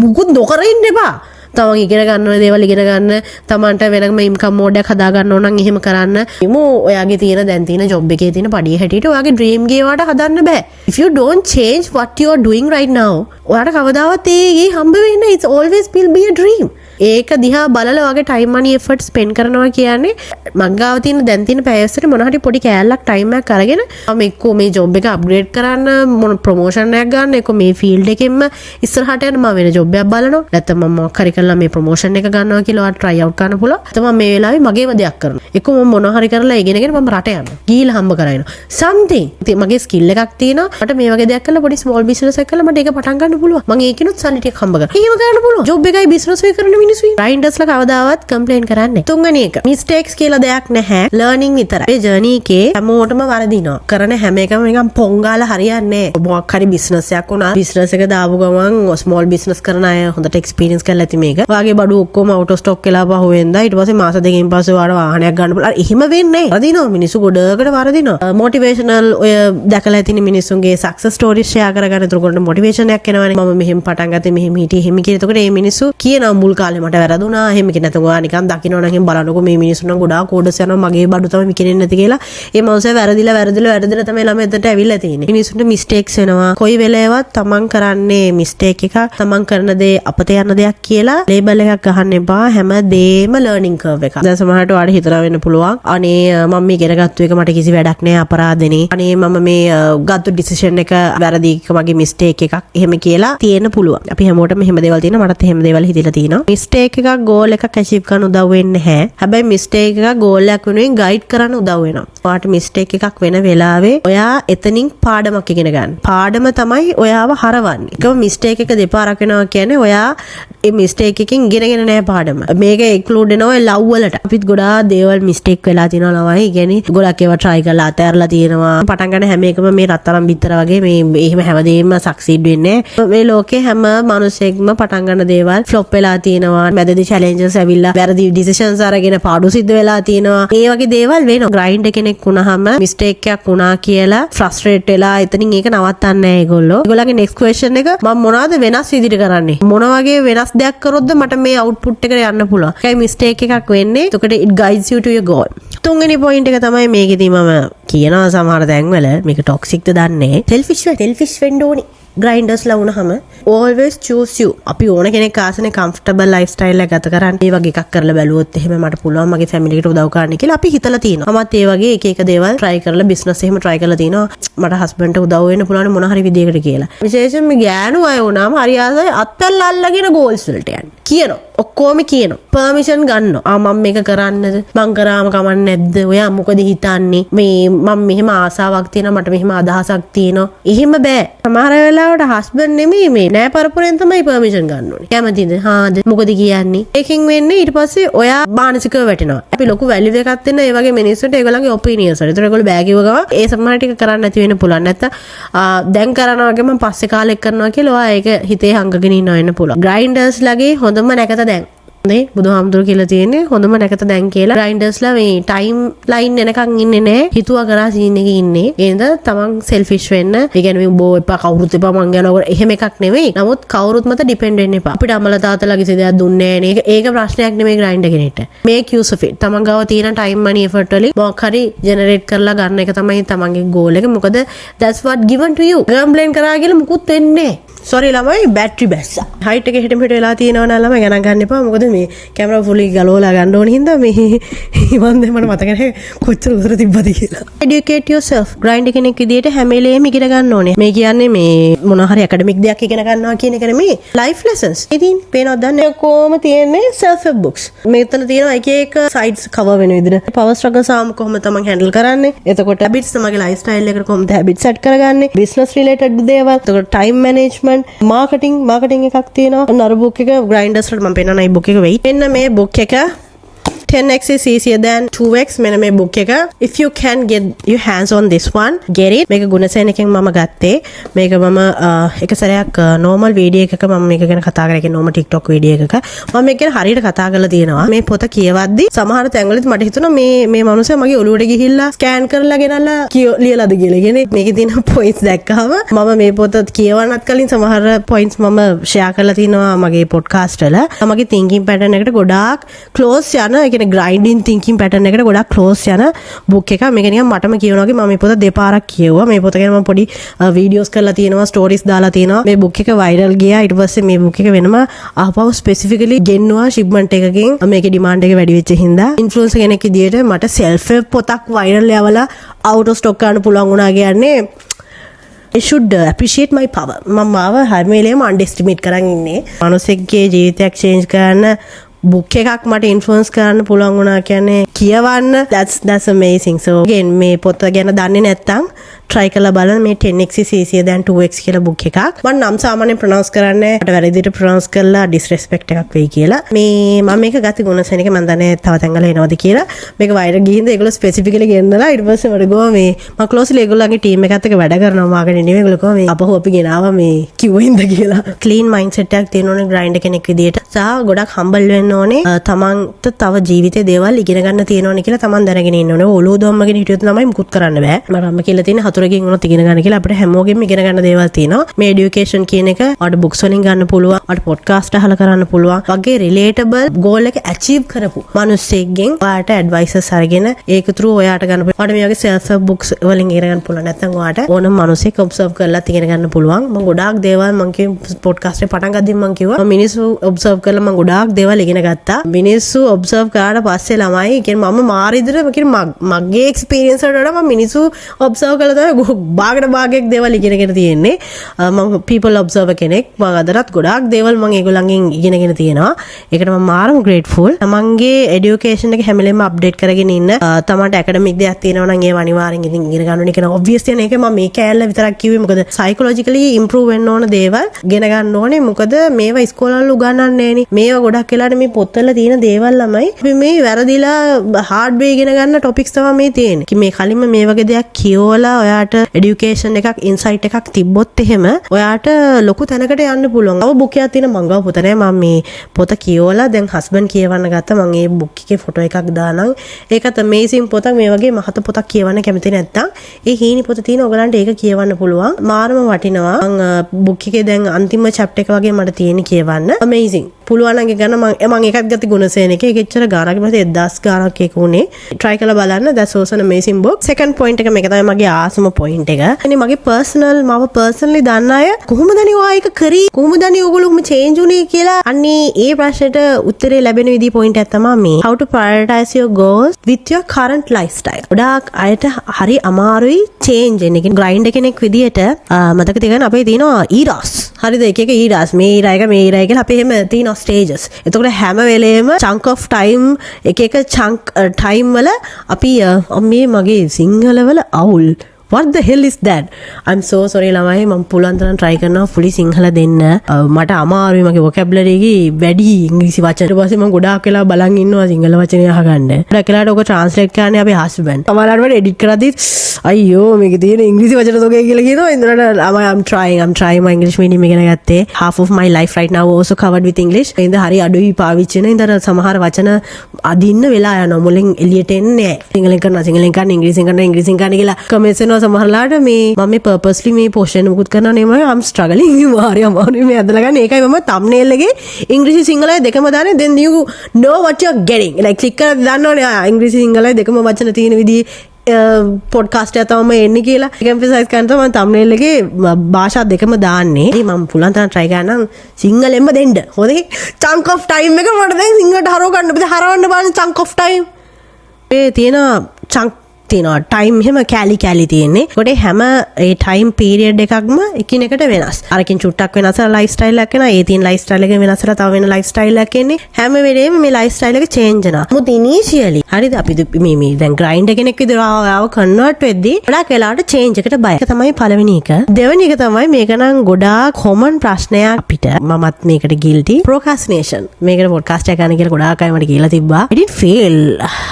මුකුත් නොකර ඉන්න එපා. තමන් ඉගෙන ගන්න ඕන දේවල් ඉගෙන ගන්න, තමන්ට වෙනම ඉන්කම් මෝඩ් එකක් හදා ගන්න ඕන නම් එහෙම කරන්න. ඔයාගේ තියෙන දැන් තියෙන ජොබ් එකේ තියෙන පඩිය හැටියට ඔයාගේ ඩ්‍රීම් ගේ වාට හදන්න බෑ. if you don't change what you are doing right now ඔයාට කවදාවත් ඒ හම්බ වෙන්නේ නැහැ. it's always will be a dream. ඒක දිහා බලලා වගේ ටයිම් මනි එෆර්ට් ස්පෙන්ඩ් කරනවා කියන්නේ මංගාව තියෙන දැන් තියෙන පැයස්සට මොන හරි පොඩි කෑල්ලක් ටයිම් එකක් අරගෙන මම එක්කෝ මේ ජොබ් එක අප්ග්‍රේඩ් කරන්න මොන ප්‍රොමෝෂන් එකක් ගන්න එක්කෝ මේ ෆීල්ඩ් එකෙන්ම ඉස්සරහට යන්න මම වෙන ජොබ් එකක් බලනවා නැත්නම් මම මොකක් හරි කරලා මේ ප්‍රොමෝෂන් එක ගන්නවා කියලා ඔයාලා try out කරන්න පුළුවන්. නැත්නම් මම මේ වෙලාවේ මගේම දෙයක් කරනවා. එක්කෝ මම මොන හරි කරලා ඉගෙනගෙන මම රට යනවා. ගිහිල්ලා හම්බ කරගෙන something මගේ ස්කිල් එකක් තියෙනවා. මට මේ වගේ දෙයක් කරලා පොඩි ස්මෝල් බිස්නස් එකක් කරලා මට ඒක පටන් ගන්න පුළුවන්. මම ඒකිනුත් සල්ලි ටිකක් හම්බ කරනවා. එහෙම කරන්න පුළුවන්. ජොබ් එකයි බිස්නස් එකයි කරන මිනිස්සු grinders ලා කවදාවත් කම්ප්ලේන් කරන්නේ. තුන්වෙනි එක මිස්ටේක්ස් කියලා දෙයක් නැහැ. ලර්නින් විතරයි. මේ ජර්නි එකේ හැමෝටම වරදිනවා. කරන හැම එකම නිකන් පොංගාලා හරියන්නේ නැහැ. මොකක් හරි බිස්නස් එකක් වුණා. බිස්නස් එක දාපු ගමන් ස්මෝල් බිස්නස් කරන අය හොඳට එක්ස්පීරියන්ස් කරලා ඇති මේක. වාගේ බඩු ඔක්කොම අවුට් ඔෆ් ස්ටොක් වෙලා පහුවෙන්දා ඊට පස්සේ මාස දෙකකින් පස්සේ ඔයාලා වාහනයක් ගන්න පුළුවන්. එහෙම වෙන්නේ නැහැ. වරදිනවා මිනිස්සු ගොඩකට වරදිනවා. මොටිවේෂනල් ඔය දැකලා ඇතින මිනිස්සුන්ගේ සක්සස් ස්ටෝරිස් ෂෙයා කරගන්න. එතකොට මොටිවේෂන් එකක් එනවනේ. මම මෙහෙම පටන් ගත්තේ මෙහෙම හිටියේ එහෙම කියලා. එතකොට මේ මිනිස්සු කියනවා මුල් කාලේ කාලේ මට වැරදුනා එහෙම කියන නැත්නම් ඔයා නිකන් දකින්න නම් බලනකො මේ මිනිස්සුන් නම් ගොඩාක් කෝඩස් යනවා මගේ බඩු තමයි විකිනෙන්නේ නැති කියලා ඒ මනුස්සයා වැරදිලා තමයි ළම එතනට ඇවිල්ලා තියෙන්නේ මිනිස්සුන්ට මිස්ටේක්ස් වෙනවා කොයි වෙලාවෙවත් තමන් කරන්නේ මිස්ටේක් එකක් තමන් කරන දේ අපත යන දෙයක් කියලා ලේබල් එකක් ගහන්න එපා හැමදේම ලර්නින් කර්ව් එකක් දැන් සමහරට ඔයාලට හිතලා වෙන්න පුළුවන් අනේ මම මේ ඉගෙන ගත්ත එක මට කිසි වැඩක් නෑ අපරාධනේ අනේ මම මේ ගත්ත ඩිසිෂන් එක වැරදි මගේ මිස්ටේක් එකක් එහෙම කියලා තියෙන්න පුළුවන්. අපි හැමෝටම එහෙම දේවල් තියෙනවා. මටත් එහෙම දේවල් හිතලා තියෙනවා. මිස්ටේක් එකක් ගෝල් එකක් ඇචීව් කරන්න උදව් වෙන්නේ නැහැ. හැබැයි මිස්ටේක් එකක් ගෝල් එකක් වෙනුවෙන් ගයිඩ් කරන්න උදව් වෙනවා. ඔයාට මිස්ටේක් එකක් වෙන වෙලාවේ ඔයා එතනින් පාඩමක් ඉගෙන ගන්න. පාඩම තමයි ඔයාව හරවන්නේ. එකම මිස්ටේක් එක දෙපාරක් වෙනවා කියන්නේ ඔයා ඒ මිස්ටේක් එකකින් ඉගෙනගෙන නැහැ පාඩම. මේක ඉන්ක්ලූඩ් වෙනවා ලව් වලට. අපිත් ගොඩාක් දේවල් මිස්ටේක් වෙලා තියෙනවා ළමයි. කියන්නේ ගොඩක් ඒවා try කරලා අතහැරලා තියෙනවා. පටන් ගන්න හැම එකම මේ රත්තරන් බිත්තර වගේ මේ එහෙම හැමදේම සක්සීඩ් වෙන්නේ මේ ලෝකේ හැම මිනිසෙක්ම පටන් ගන්න දේවල් ෆ්ලොප් වෙලා තියෙනවා මැදදී චැලෙන්ජස් ඇවිල්ලා වැරදි ඩිසිෂන්ස් අරගෙන පාඩු සිද්ධ වෙලා තියෙනවා මේ වගේ දේවල් වෙනවා ග්‍රයින්ඩ් කෙනෙක් වුණාම මිස්ටේක් එකක් වුණා කියලා ෆ්‍රස්ට්‍රේට් වෙලා එතනින් ඒක නවත්තන්නේ නැහැ ඒගොල්ලෝ ඒගොල්ලන්ගේ නෙක්ස්ට් ක්වෙස්චන් එක මම මොනවද වෙනස් විදිහට කරන්නේ මොන වගේ වෙනස් දෙයක් කරොත්ද මට මේ අවුට්පුට් එකට යන්න පුළුවන් ඒකයි මිස්ටේක් එකක් වෙන්නේ එතකොට it guides you to your goal තුන්වෙනි පොයින්ට් එක තමයි මේකෙදි මම කියනවා සමහර තැන්වල මේක ටොක්සික්ද දන්නේ selfish වෙන්න ඕනේ grinders-ලා වුණාම always choose you අපි ඕන කෙනෙක් ආසනේ comfortable lifestyle එක ගත කරන්න ඒ වගේ එකක් කරලා බැලුවොත් එහෙම මට පුළුවන් මගේ family එකට උදව් කරන්න කියලා අපි හිතලා තියෙනවා මමත් ඒ වගේ එක දේවල් try කරලා business එහෙම try කරලා තිනවා මට husband ට උදව් වෙන්න පුළුවන් මොන හරි විදියකට කියලා විශේෂයෙන්ම ගෑනු අය වුණාම හරි ආසයි අත්තල් අල්ලගෙන goals වලට යන්නේ කියනවා ඔක්කොම කියනවා permission ගන්නවා මම මේක කරන්නද මං කරාම කමන්නේ නැද්ද ඔයා මොකද හිතන්නේ මේ මම මෙහෙම ආසාවක් තියෙනවා මට මෙහෙම අදහසක් තියෙනවා එහෙම බෑ සමහර වෙලාවට husband නෙමෙයි මේ නෑ පරපුරෙන් තමයි permission ගන්න ඕනේ කැමතිද හාද මොකද කියන්නේ ඒකෙන් වෙන්නේ ඊට පස්සේ ඔයා මානසිකව වැටෙනවා අපි ලොකු value එකක් දෙන්න ඒ වගේ මිනිස්සුන්ට ඒගොල්ලන්ගේ opinions වලට ඒතර ඒගොල්ලෝ බෑ කිව්ව ගමන් ඒ සමහර ටික කරන්න නැති වෙන්න පුළුවන් නැත්තම් දැන් කරනවා වගේ මම පස්සේ කාලෙක කරනවා කියලා ඔයා ඒක හිතේ හංගගෙන ඉන්නවා වෙන්න පුළුවන් grinders ලගේ හොඳම නැකත දැන් නේ බුදුහාමුදුරු කියලා තියෙන්නේ හොඳම නැකත දැන් කියලා grinders-ලා මේ ටයිම් ලයින් එනකන් ඉන්නේ නැහැ හිතුවා කරා සීන් එකේ ඉන්නේ ඒනද තමන් selfish වෙන්න ඒ කියන්නේ මේ බෝ එපා කවුරුත් එපා මං යනවා එහෙම එකක් නෙවෙයි නමුත් කවුරුත් මත depend වෙන්න එපා අපිට අමල තාත්තලා කිසි දෙයක් දුන්නේ නැහැ නේ ඒක ප්‍රශ්නයක් නෙමෙයි grinder කෙනෙක්ට make use of it තමන් ගාව තියෙන time money effort වලින් මොකක් හරි generate කරලා ගන්න එක තමයි තමන්ගේ goal එක මොකද that's what given to you complain කරා කියලා මුකුත් වෙන්නේ sorry ළමයි බැටරි බැස්සා height එක හිටම හිට වෙලා තියෙනවා නම් ළමයි ගණන් ගන්න එපා මොකද මේ කැමරා ෆුල්ලි ගලවලා ගන්න ඕන හින්දා මේ මන් දැන් මට මතක නැහැ කොච්චර උතර තිබ්බද කියලා educate yourself grind කෙනෙක් විදියට හැම වෙලේම ඉගෙන ගන්න ඕනේ මේ කියන්නේ මේ මොන හරි academic දෙයක් ඉගෙන ගන්නවා කියන එක නෙමෙයි life lessons ඉතින් පේනවද දන්නේ කොහොම තියෙන්නේ self help books මේතන තියෙනවා එක එක sides cover වෙන විදිහට power struggle සාම කොහොම තමන් handle කරන්නේ එතකොට habits තමන්ගේ lifestyle එකට කොහොමද habits set කරගන්නේ business related දේවල් එතකොට time management මාකටිං එකක් තියෙනවා අර book එක grinders වලට මම පෙන්නන මේ book එක වෙයි එන්න මේ book එක 10x is easier than 2x මෙන්න මේ book එක if you can get your hands on this one get it මේක ගුණසේන එකෙන් මම ගත්තේ මේක මම එක සැරයක් normal video එකක මම මේක ගැන කතා කරගෙන normal TikTok video එකක මම මේක ගැන හරියට කතා කරලා තියෙනවා මේ පොත කියවද්දි සමහර තැන්වලදී මට හිතුණා මේ මනුස්සයා මගේ ඔළුවට ගිහිල්ලා ස්කෑන් කරලා ගෙනල්ලා ලියලාද කියලා. කියන්නේ මේකේ තියෙන points දැක්කම මම මේ පොත කියවන්නත් කලින් සමහර points මම share කරලා තිනවා මගේ podcast වල. මගේ thinking pattern එකට ගොඩාක් close යන grinding thinking pattern එකට ගොඩක් close යන book එකක් මේක නිකන් මටම කියනවා වගේ මම මේ පොත දෙපාරක් කියවුවා මේ පොත ගැන මම පොඩි videos කරලා තියෙනවා stories දාලා තියෙනවා මේ book එක viral ගියා ඊට පස්සේ මේ book එක වෙනම ආපහු specifically ගෙන්නුවා shipment එකකින් මේකේ demand එක වැඩි වෙච්ච හින්දා influencer කෙනෙක් විදියට මට self help පොතක් viral යවලා out of stock කරන්න පුළුවන් වුණා කියන්නේ I should appreciate my power මම මාව හැම වෙලේම underestimate කරන් ඉන්නේ මිනිස්සෙක්ගේ ජීවිතයක් change කරන්න book එකක් මට influence කරන්න පුළුවන් වුණා කියන්නේ කියවන්න that's amazing so again මේ පොත ගැන දන්නේ නැත්නම් try කරලා බලන්න මේ 10x is easier than 2x කියලා book එකක් මම නම් සාමාන්‍යයෙන් pronounce කරන්නේ මට වැරදි විදිහට pronounce කරලා disrespect එකක් වෙයි කියලා මේ මම මේක ගත්තේ ගුණසේන එක මම දන්නේ තව තැන්වල එනවද කියලා මේක viral ගිහින්ද ඒගොල්ලෝ specifically ගෙන්නලා ඊට පස්සේ මට ගෝ මේ මම closely ඒගොල්ලන්ගේ team එකත් එක්ක වැඩ කරනවා මාගෙන නෙමෙයි ඒගොල්ලෝ කොහොම මේ අපහු අපි ගෙනාවා මේ කිව්වින්ද කියලා clean mindset එකක් තියෙන ඕනේ grinder කෙනෙක් විදිහට සහ ගොඩක් හම්බල් වෙන්න ඕනේ. තමන්ට තව ජීවිතේ දේවල් ඉගෙන ගන්න තියෙනවනේ කියලා තමන් දැනගෙන ඉන්න ඕනේ. ඔලුව දොම්මගෙන හිටියොත් තමයි මුකුත් කරන්න බෑ. මම අම්ම කියලා තියෙන හතුරකින් වුණොත් ඉගෙන ගන්න කියලා අපිට හැමෝගෙම ඉගෙන ගන්න දේවල් තියෙනවා. මේ এডুকেෂන් කියන එක ඔයාලට බුක්ස් වලින් ගන්න පුළුවන්. ඔයාලට පොඩ්කාස්ට් අහලා කරන්න පුළුවන්. වගේ රිලේටබල් ගෝල් එක අචීව් කරපු මිනිස්සෙක්ගෙන් ඔයාලට ඇඩ්වයිසස් අරගෙන ඒක through ඔයාට ගන්න පුළුවන්. ඔයාලට මේ වගේ සෙල්ෆ් බුක්ස් වලින් ඉගෙන ගන්න පුළුවන්. නැත්නම් ඔයාට ඕනම මිනිස්සෙක් ඔබ්සර්ව් කරලා ඉගෙන ගන්න පුළුවන්. මම ගොඩාක් දේවල් මම කිව්ව පොඩ්කාස්ට් එක පටන් ගද්දී මම කිව්වා මිනිස්සු ඔබ්සර්ව් කරලා මම ගොඩාක් දේවල් ඉගෙන ගත්තා. මිනිස්සු ඔබ්සර්ව් කරාට පස්සේ ළමයි කියන්නේ මම මාරිදර මගේ එක්ස්පීරියන්ස් වලට වඩා මම මිනිස්සු ඔබ්සර්ව් කළා තමයි භාගයක් දේවල් ඉගෙනගෙන තියෙන්නේ. මම people observer කෙනෙක්. මම අදටත් ගොඩාක් දේවල් මම ඒගොල්ලන්ගෙන් ඉගෙනගෙන තියෙනවා. ඒකට මම මාරම grateful. තමන්ගේ education එක හැම වෙලේම update කරගෙන ඉන්න. තමන්ට academic දෙයක් තියෙනවා නම් ඒව අනිවාර්යෙන් ඉගෙන ගන්න ඕනේ කියන obviously මේක මම මේ කෑල්ල විතරක් කිව්වේ මොකද psychologically improve වෙන්න ඕන දේවල් ඉගෙන ගන්න ඕනේ. මොකද මේවා ඉස්කෝලවල උගන්වන්නේ නෑනේ. මේවා ගොඩක් වෙලාට මේ පොත්වල තියෙන දේවල් ළමයි අපි මේ වැරදිලා hard way ඉගෙන ගන්න topics තමයි මේ තියෙන්නේ. මේ කලින්ම මේ වගේ දෙයක් කියවලා ඔයාට education එකක් insight එකක් තිබ්බොත් එහෙම ඔයාට ලොකු තැනකට යන්න පුළුවන්. අව book එකක් තියෙන මං ගාව පොත නෑ. මම මේ පොත කියවලා දැන් husband කියවන්න ගත්තා. මම ඒ book එකේ photo එකක් දානම්. ඒකත් amazing පොතක්. මේ වගේ මහත පොතක් කියවන්න කැමති නැත්තම් ඒ හීනි පොත තියෙන ඔයගලන්ට ඒක කියවන්න පුළුවන්. මාරම වටිනවා. මම book එකේ දැන් අන්තිම chapter එක වගේ මට තියෙන කියවන්න. amazing. පුළුවන් නම් ගන්න මම එකක් ගත්ත ගුණසේන එක. ඒක එච්චර ගානක් නෙමෙයි 1000 ගානක් ඒක උනේ. try කරලා බලන්න. that's also an amazing book. second point එක මේක තමයි මගේ ආසම point එක. එනේ මගේ මම personally දන්න අය කොහොමද අනේ ඔයා ඒක කරේ? කොහොමද අනේ ඔයගොල්ලෝ change උනේ කියලා අන්නේ ඒ ප්‍රශ්නෙට උත්තරේ ලැබෙන විදිහ point එක තමයි මේ. how to prioritize your goals with your current lifestyle. ගොඩාක් අයට හරි අමාරුයි change එන්නේ. grind කෙනෙක් විදියට මතක තියාගන්න අපේ තියෙනවා eras. හරිද? එක eras මේ era එක මේ era එක කියලා අපේ හැම තියෙනවා stages. එතකොට හැම වෙලේම chunk of time එක chunk time වල අපි මේ මගේ සිංහල වල අවුල් what the hell is that? I'm so sorry ළමයි. මම පුළුවන් තරම් try කරනවා fully සිංහල දෙන්න. මට අමාරුයි මගේ vocabulary එකේ වැඩි ඉංග්‍රීසි වචන. ඊට පස්සේ මම ගොඩාක් වෙලා බලන් ඉන්නවා සිංහල වචනේ අහගන්න. ගොඩක් වෙලාවට ඔක translate කරන්නේ අපේ husband. සමහරවිට මම edit කරද්දි අයියෝ මේකේ තියෙන ඉංග්‍රීසි වචන තෝගේ කියලා කියනවා. ඉඳලා I'm trying my English medium ඉගෙන ගත්තේ. half of my life right now also covered with English. ඉඳ හරි අඩුයි පාවිච්චි වෙන. ඉඳලා සමහර වචන අදින්න වෙලා යනවා. මුලින් එළියට එන්නේ නැහැ. සිංහලෙන් කරන ඉංග්‍රීසියෙන් කරන කියලා comments එනවා සමහරලාට මේ මම මේ purposely මේ post මුකුත් කරනවා නෙමෙයි I'm struggling මාරි අමාරුයි මේ අදලා ගන්න. ඒකයි මම thumbnail එකේ ඉංග්‍රීසි සිංහලයි දෙකම දාන්නේ. then you know what you're getting. like click කරලා දන්නවනේ ඉංග්‍රීසි සිංහලයි දෙකම වචන තියෙන විදිහේ පොඩ්කාස්ට් එක තමයි එන්නේ කියලා. ඒක emphasize කරන්න තමයි මම thumbnail එකේ භාෂා දෙකම දාන්නේ. ඉතින් මම පුළුවන් තරම් try කරනම් සිංහලෙන්ම දෙන්න. හොඳේ chunk of time එක මට දැන් සිංහලට හරව ගන්න. අපිට හරවන්න බලන්න chunk of time. මේ තියෙන chunk තියෙනවා ටයිම් එහෙම කැලි තියෙන්නේ. ඒකට හැම ඒ ටයිම් පීරියඩ් එකක්ම එකිනෙකට වෙනස්. අරකින් චුට්ටක් වෙනස් ලයිෆ් ස්ටයිල් එකක් වෙනවා. ඒ තියෙන ලයිෆ් ස්ටයිල් එක වෙනස්ලා තව වෙන ලයිෆ් ස්ටයිල් එකක් එන්නේ. හැම වෙලේම මේ ලයිෆ් ස්ටයිල් එක චේන්ජ් වෙනවා. මොකද ඉනිෂියලි හරිද අපි මේ දැන් ග්‍රයින්ඩර් කෙනෙක් විදිහට ආව කන්වර්ට් වෙද්දී ගොඩාක් වෙලාවට චේන්ජ් එකට බය. ඒක තමයි පළවෙනි එක. දෙවෙනි එක තමයි මේක නම් ගොඩාක් කොමන් ප්‍රශ්නයක් අපිට. මමත් මේකට ගිල්ටි. procrastination. මේකට පොඩ්කාස්ට් එක ගන්න කියලා ගොඩාක් අය මට කියලා තිබ්බා. I didn't fail.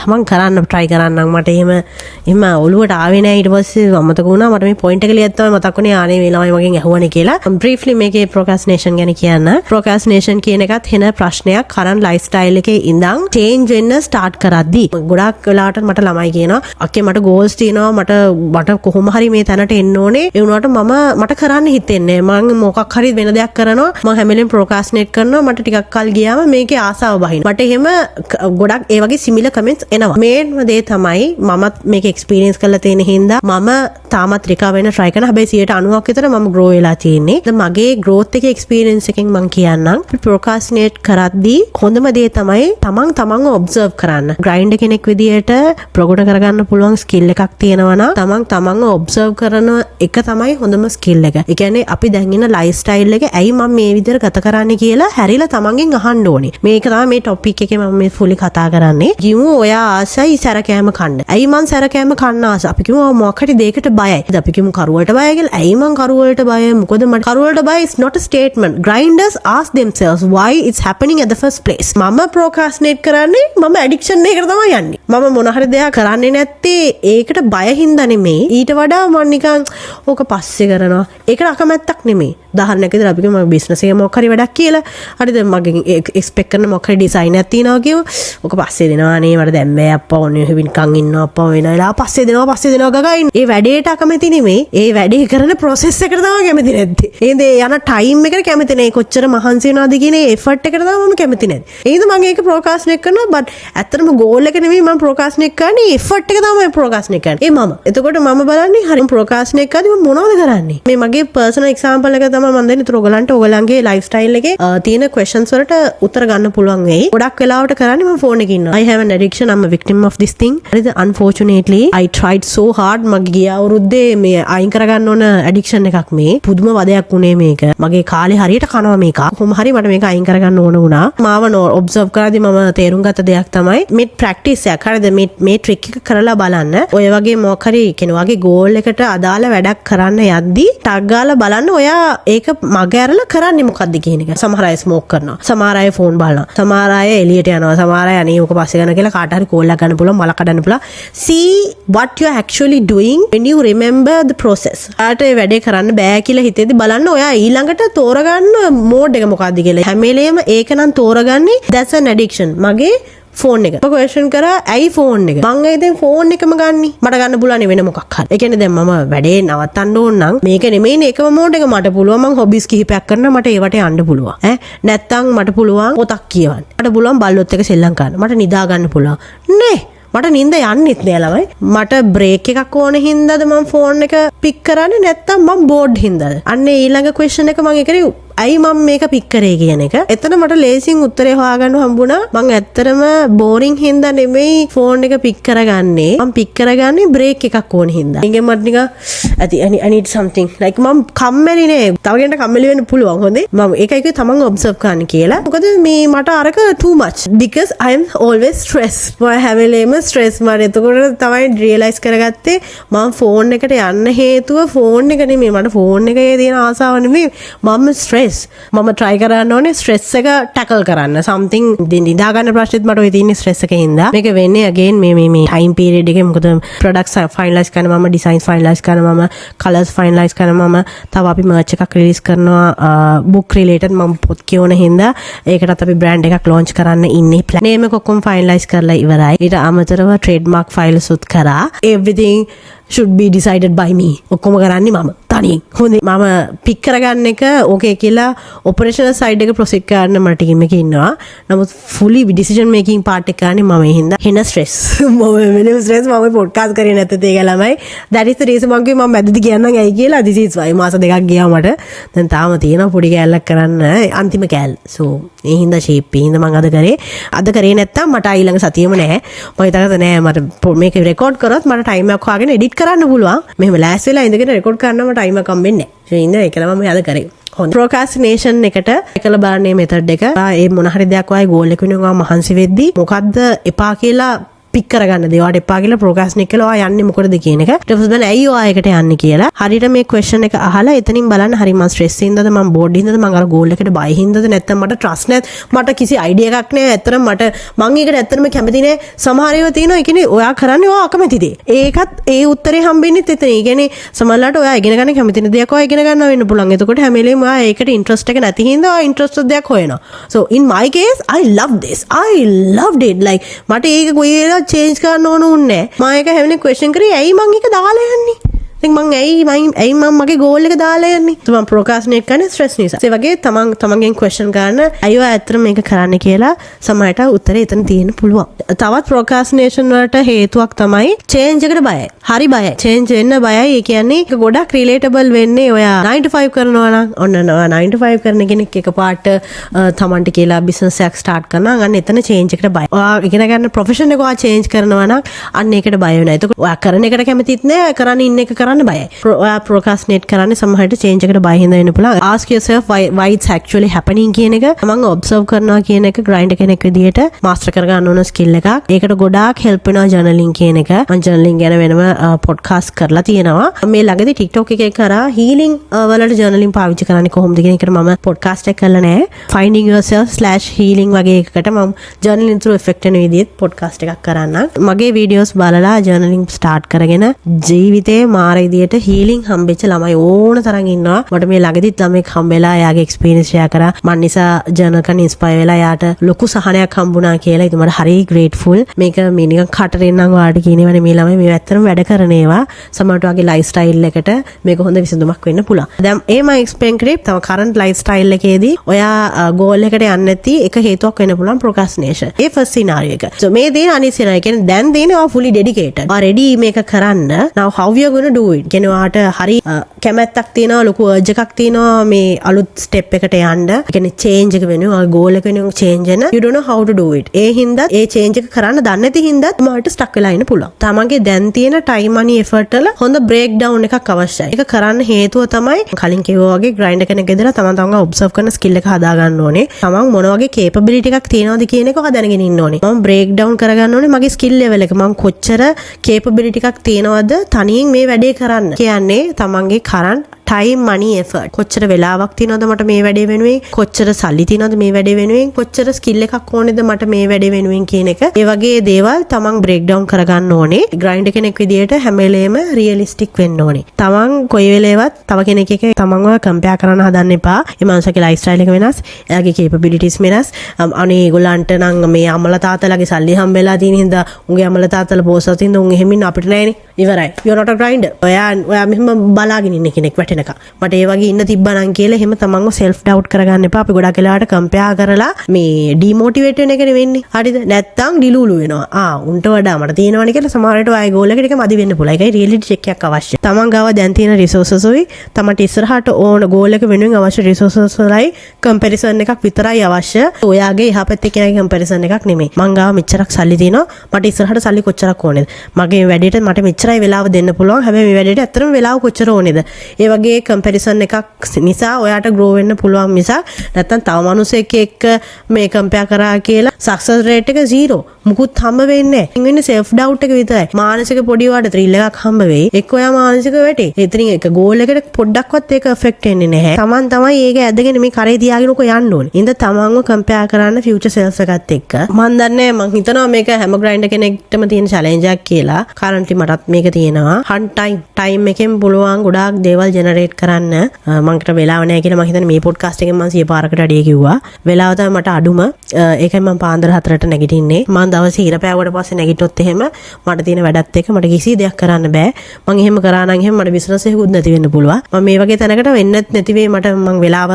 මම කරන්න try කරන්නම් මට එහෙම ඔළුවට ආවේ නැහැ. ඊට පස්සේ අමතක වුණා. මට මේ පොයින්ට් එක ලියත් තමයි මතක් වුණේ ආනේ මේ ළමයි මගෙන් ඇහුවනේ කියලා. briefly මේකේ procrastination ගැන කියන්න. procrastination කියන එකත් වෙන ප්‍රශ්නයක්. current lifestyle එකේ ඉඳන් change වෙන්න start කරද්දී ගොඩාක් වෙලාවට මට ළමයි කියනවා අක්කේ මට goals තියෙනවා. මට කොහොම හරි මේ තැනට එන්න ඕනේ. ඒ වුණාට මට කරන්න හිතෙන්නේ නැහැ. මම මොකක් හරි වෙන දෙයක් කරනවා. මම හැම වෙලෙම procrastinate කරනවා. මට ටිකක් කල් ගියාම මේකේ ආසාව බහිනවා. මට එහෙම ගොඩක් ඒ වගේ similar comments එනවා. මේම දේ තමයි මමත් මේක experience කරලා තියෙන හින්දා මම තාමත් recover වෙන්න try කරන. හැබැයි 90% විතර මම grow වෙලා තියෙන්නේ. මගේ growth එකේ experience එකෙන් මම කියන්නම් procrastinate කරද්දී හොඳම දේ තමයි තමන්ව observe කරන්න. grind කෙනෙක් විදියට ප්‍රගුණ කරගන්න පුළුවන් skill එකක් තියෙනවා නම් තමන්ව observe කරන එක තමයි හොඳම skill එක. ඒ කියන්නේ අපි දැන් ඉන්න lifestyle එක ඇයි මම මේ විදියට ගත කරන්නේ කියලා හැරිලා තමන්ගෙන් අහන්න ඕනේ. මේක තමයි මේ topic එකේ මම මේ fully කතා කරන්නේ. කිව්ව ඔයා ආසයි සැර කෑම කන්න. ඇයි මං සැර කෑම කන්න ආස? අපි කිව්වා මොකක් හරි දෙයකට බයයි. ඉතින් අපි කියමු කරුවලට බය කියලා. ඇයි මං කරුවලට බය? මොකද මට කරුවලට බය is not a statement. Grinders ask themselves why it's happening at the first place. මම procrastinate කරන්නේ මම addiction එකකට තමයි යන්නේ. මම මොන හරි දෙයක් කරන්නේ නැත්තේ ඒකට බය හින්දා නෙමෙයි. ඊට වඩා මම නිකන් ඕක පස්සේ කරනවා. ඒකට අකමැත්තක් නෙමෙයි. උදාහරණයක් විදිහට අපි කියමු මගේ බිස්නස් එකේ මොකක් හරි වැඩක් කියලා. හරිද? මගෙන් එක්ස්පෙක්ට් කරන මොකක් හරි ඩිසයින් එකක් තියෙනවා කියමු. ඕක පස්සේ දෙනවා නේ මට දැන් බෑ අප්පා ඔන්නේ හිමින්කන් ඉන්නවා අප්පා වෙන වෙලාව පස්සේ දෙනවා ගගයින්. ඒ වැඩේට අකමැති නෙමෙයි. ඒ වැඩේ කරන process එකට තමයි කැමති නැත්තේ. එහෙනම් යන ටයිම් එකට කැමති නැහැ. කොච්චර මහන්සි වෙනවද කියන එෆර්ට් එකට තමයි මම කැමති නැත්තේ. එහෙනම් මම ඒක procrastinate කරනවා. but ඇත්තටම goal එක නෙමෙයි මම procrastinate කරන්නේ. එෆර්ට් එක තමයි procrastinate කරන්නේ. ඒ මම. එතකොට මම බලන්නේ හරි procrastinate කරද්දී මම මොනවද කරන්නේ? මේ මගේ personal example එක තමයි මම දෙන්නේ. ඒතර ඔයගලන්ගේ lifestyle එකේ තියෙන questions වලට උත්තර ගන්න පුළුවන් වෙයි. ගොඩක් වෙලාවට කරන්නේ මම phone එකේ ඉන්නවා. I have an addiction. I'm a victim of this thing. හරිද? Unfortunately I tried so hard. මගේ ගිය අවුරුද්දේ මේ අයින් කරගන්න ඕන addiction එකක් මේ. පුදුම වදයක් උනේ මේක. මගේ කාලේ හරියට කනවා මේක. කොහොම හරි මට මේක අයින් කරගන්න ඕන වුණා. මාව observe කරද්දී මම තේරුම් ගත්ත දෙයක් තමයි මේ practice එක. හරිද? මේ trick එක කරලා බලන්න. ඔය වගේ මොකක් හරි කෙනෙක් වගේ goal එකට අදාළ වැඩක් කරන්න යද්දී ටග් ගාලා බලන්න ඔයා ඒක මග ඇරලා කරන්නේ මොකද්ද කියන එක. සමහර අය ස්මෝක් කරනවා. සමහර අය ෆෝන් බලනවා. සමහර අය එළියට යනවා. සමහර අය අනේ ඕක පස්සේ ගන්න කියලා කාට හරි කෝල් එකක් ගන්න පුළුවන්, මල කඩන්න පුළුවන්. See what you are actually doing when you remember the process. ආට ඒ වැඩේ කරන්න බෑ කියලා හිතේදී බලන්න ඔයා ඊළඟට තෝරගන්න මෝඩ් එක මොකද්ද කියලා. හැම වෙලේම ඒක නම් තෝරගන්නේ that's an addiction. මගේ ෆෝන් එක. මම ක්වෙස්චන් කරා ඇයි ෆෝන් එක? මං ඒ දැන් ෆෝන් එකම ගන්නෙ. මට ගන්න පුළුවන් වෙන මොකක් හරි. ඒ කියන්නේ දැන් මම වැඩේ නවත්තන්න ඕන නම් මේක නෙමෙයිනේ එකම මෝඩ් එක. මට පුළුවන් මං හොබිස් කිහිපයක් කරන්න මට ඒවට යන්න පුළුවන්. නැත්තම් මට පුළුවන් පොතක් කියවන්න. මට පුළුවන් බල්ලොත් එක සෙල්ලම් කරන්න. මට නිදා ගන්න පුළුවන්. නේ මට නිින්ද යන්නෙත් නෑ ළමයි. මට බ්‍රේක් එකක් ඕන හින්දාද මම ෆෝන් එක පික් කරන්නේ නැත්තම් මම බෝඩ් හින්දාද? අන්න ඊළඟ ක්වෙස්චන් එක මම ඒකේ ඇයි මම මේක පික් කරේ කියන එක. එතන මට ලේසියෙන් උත්තරේ හොයාගන්න හම්බුණා. මම ඇත්තටම බෝරින් හින්දා නෙමෙයි ෆෝන් එක පික් කරගන්නේ. මම පික් කරගන්නේ බ්‍රේක් එකක් ඕන හින්දා. ඒකෙන් මට නිකන් ඇති I need something like මම කම්මැලි නේ. තව කෙනෙක්ට කම්මැලි වෙන්න පුළුවන්. හොඳේ. මම ඒකයි කිව්වේ තමන් ඔබ්සර්ව් කරන්න කියලා. මොකද මේ මට අරක too much because I am always stressed. මම හැම වෙලේම ස්ට්‍රෙස් මට. එතකොට තමයි රියලයිස් කරගත්තේ මම ෆෝන් එකට යන්න හේතුව ෆෝන් එක නෙමෙයි. මට ෆෝන් එකේ තියෙන ආසාව නෙමෙයි. මම ස්ට්‍රෙස්. මම try කරන්න ඕනේ ස්ට්‍රෙස් එක ටැකල් කරන්න. something නිදා ගන්න ප්‍රශ්නෙත් මට ඔය තියෙන ස්ට්‍රෙස් එකේ හින්දා. මේක වෙන්නේ again මේ time period එකේ මොකද products finalize කරන මම designs finalize කරන මම colors finalize කරන මම තව අපි merch එකක් release කරනවා book related මම පොත් කියවන හින්දා ඒකටත් අපි brand එකක් launch කරන්න ඉන්නේ. name එක ඔක්කොම finalize කරලා ඉවරයි. ඊට අමතරව trademark files උත් කරා. everything should be decided by me. ඔක්කොම කරන්නේ මම තනියෙන්. හොඳේ මම පික් කරගන්න එක ඕකේ කියලා ඔපරේෂනල් සයිඩ් එක ප්‍රොසීඩ් කරන්න මට ටීම් එකේ ඉන්නවා. නමුත් fully decision making part එක කරන්නේ මම. ඒ හින්දා එන ස්ට්‍රෙස්. මම වෙනම ස්ට්‍රෙස් මම පොඩ්කාස්ට් කරේ නැත්තේ ඒක ළමයි. that is the reason මම කිව්වා මම මැදදී කියන්නම් ඇයි කියලා. this is why මාස දෙකක් ගියා මට. දැන් තාම තියෙනවා පොඩි කෑල්ලක් කරන්න අන්තිම කෑල්ල. so ඒ හින්දා ෂේප් ඒ හින්දා මම අද කරේ නැත්තම් මට ඊළඟ සතියෙම නැහැ. මම හිතාගත්තා නෑ මට මේක රෙකෝඩ් කරොත් මට ටයිම් එකක් හොයාගෙන එඩිට් කරන්න පුළුවන්. මෙහෙම ලෑස්ති වෙලා ඉඳගෙන රෙකෝඩ් කරන්නම ටයිම් එකක් හම්බෙන්නේ නැහැ. ඒ හින්දා ඒක තමයි මම අද කරේ. හොඳ procrastination එකට එකල බලන්නේ මෙතඩ් එක. ඒ මොන හරි දෙයක් ඔයයි ගෝල් එක වෙනවා මහන්සි වෙද්දි මොකද්ද එපා කියලා පික් කරගන්න දේවාට එපා කියලා procrastinate කළා ඔයා යන්නේ මොකටද කියන එක. ඊට පස්සේ බලන්න ඇයි ඔයා එකට යන්නේ කියලා. හරියට මේ question එක අහලා එතනින් බලන්න හරි මම stress හින්දාද මම bored හින්දාද මම අර goal එකට බය හින්දාද නැත්නම් මට trust නැත් මට කිසි idea එකක් නැහැ. ඇත්තටම මට මම ඒකට ඇත්තටම කැමති නැහැ. සමහර ඒවා තියෙනවා. ඒ කියන්නේ ඔයා කරන්නේ ඔයා අකමැති දේ. ඒකත් ඒ උත්තරේ හම්බෙන්නෙත් එතන. ඒ කියන්නේ සමහරලාට ඔයා ඉගෙන ගන්න කැමති නැ දෙයක් ඔයා ඉගෙන ගන්නවා වෙන්න පුළුවන්. එතකොට හැම වෙලේම ඔයා ඒකට interest එක නැති හින්දා ඔයා interested දෙයක් හොයනවා. So in my case I love this. I loved it. like මට ඒක කොයි වෙලාව change කරන්න ඕන උන්නේ මම ඒක හැමනේ question කරේ ඇයි මං ඒක දාලා යන්නේ ඉතින් මං ඇයි මම මගේ goal එක දාලා යන්නේ මම procrastinate කරන්නේ stress නිසා ඒ වගේ තමන්ගෙන් question ගන්න අයියෝ ඇත්තට මේක කරන්න කියලා සමහරට උත්තරේ එතන තියෙන්න පුළුවන් තවත් procrastination වලට හේතුවක් තමයි change එකට බයයි හරි බයයි change වෙන්න බයයි ඒ කියන්නේ ඒක ගොඩක් relatable වෙන්නේ ඔයා 9 to 5 කරනවා නම් ඔන්න 9 to 5 කරන කෙනෙක් එකපාරට තමන්ට කියලා business එකක් start කරනවා අන්න එතන change එකට බයයි ඔයා ඉගෙන ගන්න profession එක ඔයා change කරනවා නම් අන්න ඒකට බය වෙනවා එතකොට ඔයා කරන එකට කැමතිත් නෑ කරන්න ඉන්න එක කරන්න කරන්න බයයි. ඔයා procrastinate කරන්නේ සමහරට change එකට බය හින්දා වෙන්න පුළුවන්. Ask yourself why it's actually happening කියන එක මම observe කරනවා කියන එක grinder කෙනෙක් විදියට master කරගන්න ඕන skill එකක්. ඒකට ගොඩාක් help වෙනවා journaling කියන එක. මම journaling ගැන වෙනම podcast කරලා තියෙනවා. මේ ළඟදී TikTok එකේ කරා healing වලට journaling පාවිච්චි කරන්නේ කොහොමද කියන එකට මම podcast එක කරලා නැහැ. finding yourself/healing වගේ එකකට මම journaling through effect වෙන විදිහට podcast එකක් කරන්නම්. මගේ videos බලලා journaling start කරගෙන ජීවිතේ මාර විදියට healing හම්බෙච්ච ළමයි ඕන තරම් ඉන්නවා. මට මේ ළඟදිත් ළමෙක් හම්බෙලා එයාගේ experience share කරා. මම නිසා journal කරන්න inspire වෙලා යාට ලොකු සහනයක් හම්බුණා කියලා. ඉතින් මට හරි grateful. මේක මේ නිකන් කටරෙන් නම් වාඩි කියනවනේ මේ ළමයි මේ ඇත්තටම වැඩ කරන ඒවා. සමහරට වගේ lifestyle එකට මේක හොඳ විසඳුමක් වෙන්න පුළුවන්. දැන් ඒ මම explain කරේ තම current lifestyle එකේදී ඔයා goal එකට යන්නේ නැති එක හේතුවක් වෙන්න පුළුවන් procrastination. ඒ first scenario එක. So මේ දේ අනිත් scenario කියන්නේ දැන් දේනේ ඔයා fully dedicated. ඔයා ready මේක කරන්න. Now how you are going to do it? කියන්නේ ඔයාට හරි කැමැත්තක් තියෙනවා, ලොකු urge එකක් තියෙනවා මේ අලුත් step එකට යන්න. ඒ කියන්නේ change එක වෙනවා, ඔයා goal එක වෙනවා change වෙන. You don't know how to do it. ඒ හින්දා ඒ change එක කරන්න දන්නේ නැති හින්දා ඔයාට stuck වෙලා ඉන්න පුළුවන්. තමන්ගේ දැන් තියෙන time money effort වල හොඳ breakdown එකක් අවශ්‍යයි. ඒක කරන්න හේතුව තමයි කලින් කිව්වා වගේ grinder කෙනෙක් ගෙදර තමන්ව observe කරන skill එක හදා ගන්න ඕනේ. තමන් මොන වගේ capability එකක් තියෙනවද කියන එක ඔයා දැනගෙන ඉන්න ඕනේ. මම breakdown කරගන්න ඕනේ මගේ skill level එක. මම කොච්චර capability එකක් තියෙනවද තනියෙන් මේ වැඩේ කරන්න. කියන්නේ තමන්ගේ current time money effort කොච්චර වෙලාවක් තියෙනවද මට මේ වැඩේ වෙනුවෙන්, කොච්චර සල්ලි තියෙනවද මේ වැඩේ වෙනුවෙන්, කොච්චර skill එකක් ඕනේද මට මේ වැඩේ වෙනුවෙන් කියන එක. ඒ වගේ දේවල් තමන් breakdown කරගන්න ඕනේ. grinder කෙනෙක් විදියට හැම වෙලේම realistic වෙන්න ඕනේ. තමන් කොයි වෙලේවත් තව කෙනෙක් එක්ක තමන්ව compare කරන්න හදන්න එපා. ඒ මනුස්සයාගේ lifestyle එක වෙනස්, එයාගේ capabilities වෙනස්. අනේ ඒගොල්ලන්ට නම් මේ අම්මලා තාත්තලාගේ සල්ලි හම්බෙලා තියෙන හින්දා උන්ගේ අම්මලා තාත්තලා පොසත් හින්දා උන් එහෙම ඉන්න අපිට නෑනේ. ඉවරයි. you are not a grinder. ඔයා මෙහෙම බලාගෙන ඉන්න කෙනෙක් වැටෙනකම්. මට ඒ වගේ ඉන්න තිබ්බනම් කියලා එහෙම තමන්ව self doubt කරගන්න එපා. අපි ගොඩක් වෙලාවට compare කරලා මේ demotivate වෙන එකනේ වෙන්නේ. හරිද? නැත්තම් ඩිලූලු වෙනවා. උන්ට වඩා මට තියෙනවනේ කියලා සමහරවිට ඔය goal එකට එක මදි වෙන්න පුළුවන්. ඒකයි reality check එකක් අවශ්‍යයි. තමන් ගාව දැන් තියෙන resources උයි තමන්ට ඉස්සරහට ඕන goal එක වෙනුවෙන් අවශ්‍ය resources වලයි comparison එකක් විතරයි අවශ්‍ය. ඔයාගේ එහා පැත්තේ කෙනාගේ comparison එකක් නෙමෙයි. මං ගාව මෙච්චරක් සල්ලි තියෙනවා. මට ඉස්සරහට සල්ලි කොච්චරක් ඕනේද? මගේ වැඩේට මට මෙච්චරයි වෙලාව දෙන්න පුළුවන්. හැබැයි මේ වැඩේට ඇත්තටම වෙලාව කොච්චර ඕනේද? ඒ වගේ comparison එකක් නිසා ඔයාට grow වෙන්න පුළුවන් මිසක් නැත්තම් තව මිනිසෙක් එක්ක මේ compare කරා කියලා success rate එක 0. මුකුත් හම්බ වෙන්නේ නැහැ. ඉන්නේ self doubt එක විතරයි. මානසික පොඩි වාට thrill එකක් හම්බ වෙයි. එක්ක ඔයා මානසික වැටේ. එතනින් එක goal එකට පොඩ්ඩක්වත් ඒක affect වෙන්නේ නැහැ. Taman තමයි ඒක ඇදගෙන මේ කරේ තියාගෙන ඔක යන්න ඕනේ. ඉතින් තමන්ව compare කරන්න future self එකත් එක්ක. මම දන්නේ මං හිතනවා මේක හැම grinder කෙනෙක්ටම තියෙන challenge එකක් කියලා. currently මටත් මේක තියෙනවා. hunt time එකෙන් පුළුවන් ගොඩාක් දේවල් generate කරන්න. මංකට වෙලාව නැහැ කියලා මම හිතන්නේ මේ podcast එකෙන් මම 100 පාරකට අඩිය කිව්වා. වෙලාව තමයි මට අඩුම. ඒකයි මම පාන්දර 4ට නැගිටින්නේ. මම දවසේ ඉර පෑවුවට පස්සේ නැගිට්ටොත් එහෙම මට තියෙන වැඩත් එක්ක මට කිසි දෙයක් කරන්න බෑ. මම එහෙම කරා නම් එහෙම මට business එකකුත් නැති වෙන්න පුළුවන්. මම මේ වගේ තැනකට වෙන්නත් නැති වෙයි මට මම වෙලාව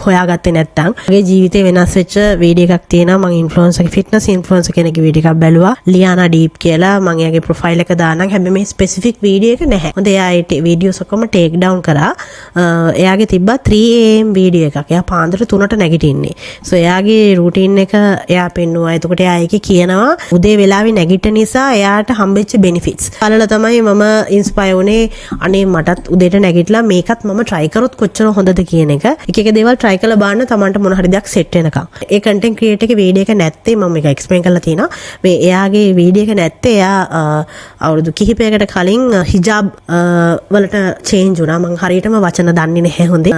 හොයාගත්තේ නැත්තම්. මගේ ජීවිතේ වෙනස් වෙච්ච වීඩියෝ එකක් තියෙනවා. මම influencer fitness influencer කෙනෙක්ගේ වීඩියෝ එකක් බැලුවා. ලියානා ඩීප් කියලා. මම එයාගේ profile එක දාන්නම්. හැබැයි මේ specific වීඩියෝ එක නැහැ. හොඳ එයා ඒ videos ඔක්කොම take down කරා. එයාගේ තිබ්බා 3 am වීඩියෝ එකක්. එයා පාන්දර 3ට නැගිටින්නේ. so එයාගේ routine එක එයා පෙන්නුවා. එතකොට එයා ඒකේ කියනවා උදේ වෙලාවේ නැගිට නිසා එයාට හම්බෙච්ච benefits. බලලා තමයි මම inspire වුණේ. අනේ මටත් උදේට නැගිටලා මේකත් මම try කරොත් කොච්චර හොඳද කියන එක. එක එක දේවල් try කරලා බලන්න තමන්ට මොන හරි දෙයක් set වෙනකම්. ඒ content creator එකේ වීඩියෝ එක නැත්තේ මම මේක explain කරලා තියෙනවා. මේ එයාගේ වීඩියෝ එක නැත්තේ එයා අවුරුදු කිහිපයකට කලින් hijab වලට change වුණා. මම හරියටම වචන දන්නේ නැහැ හොඳේ.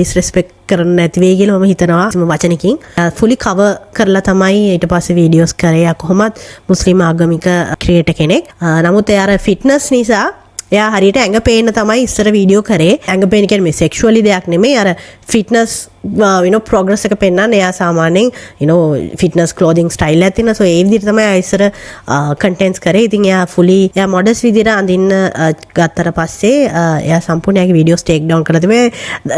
disrespect කරන්න නැති වෙයි කියලා මම හිතනවා වචනකින්. fully cover කරලා තමයි ඊට පස්සේ videos කරේ. කොහොමත් මුස්ලිම් ආගමික ක්‍රියේටර් කෙනෙක්. නමුත් එයාර ෆිට්නස් නිසා එයා හරියට ඇඟ පේන්න තමයි ඉස්සර වීඩියෝ කරේ. ඇඟ පේන කියන්නේ මේ sexually දෙයක් නෙමෙයි. අර fitness progress එක පෙන්නන්න එයා සාමාන්‍යයෙන් fitness clothing style එකක් තියෙනවා. so ඒ විදිහට තමයි එයා ඉස්සර contents කරේ. ඉතින් එයා fully එයා modest විදිහට අඳින්න ගත්තට පස්සේ එයා සම්පූර්ණ එයාගේ videos take down කරලා තිබේ.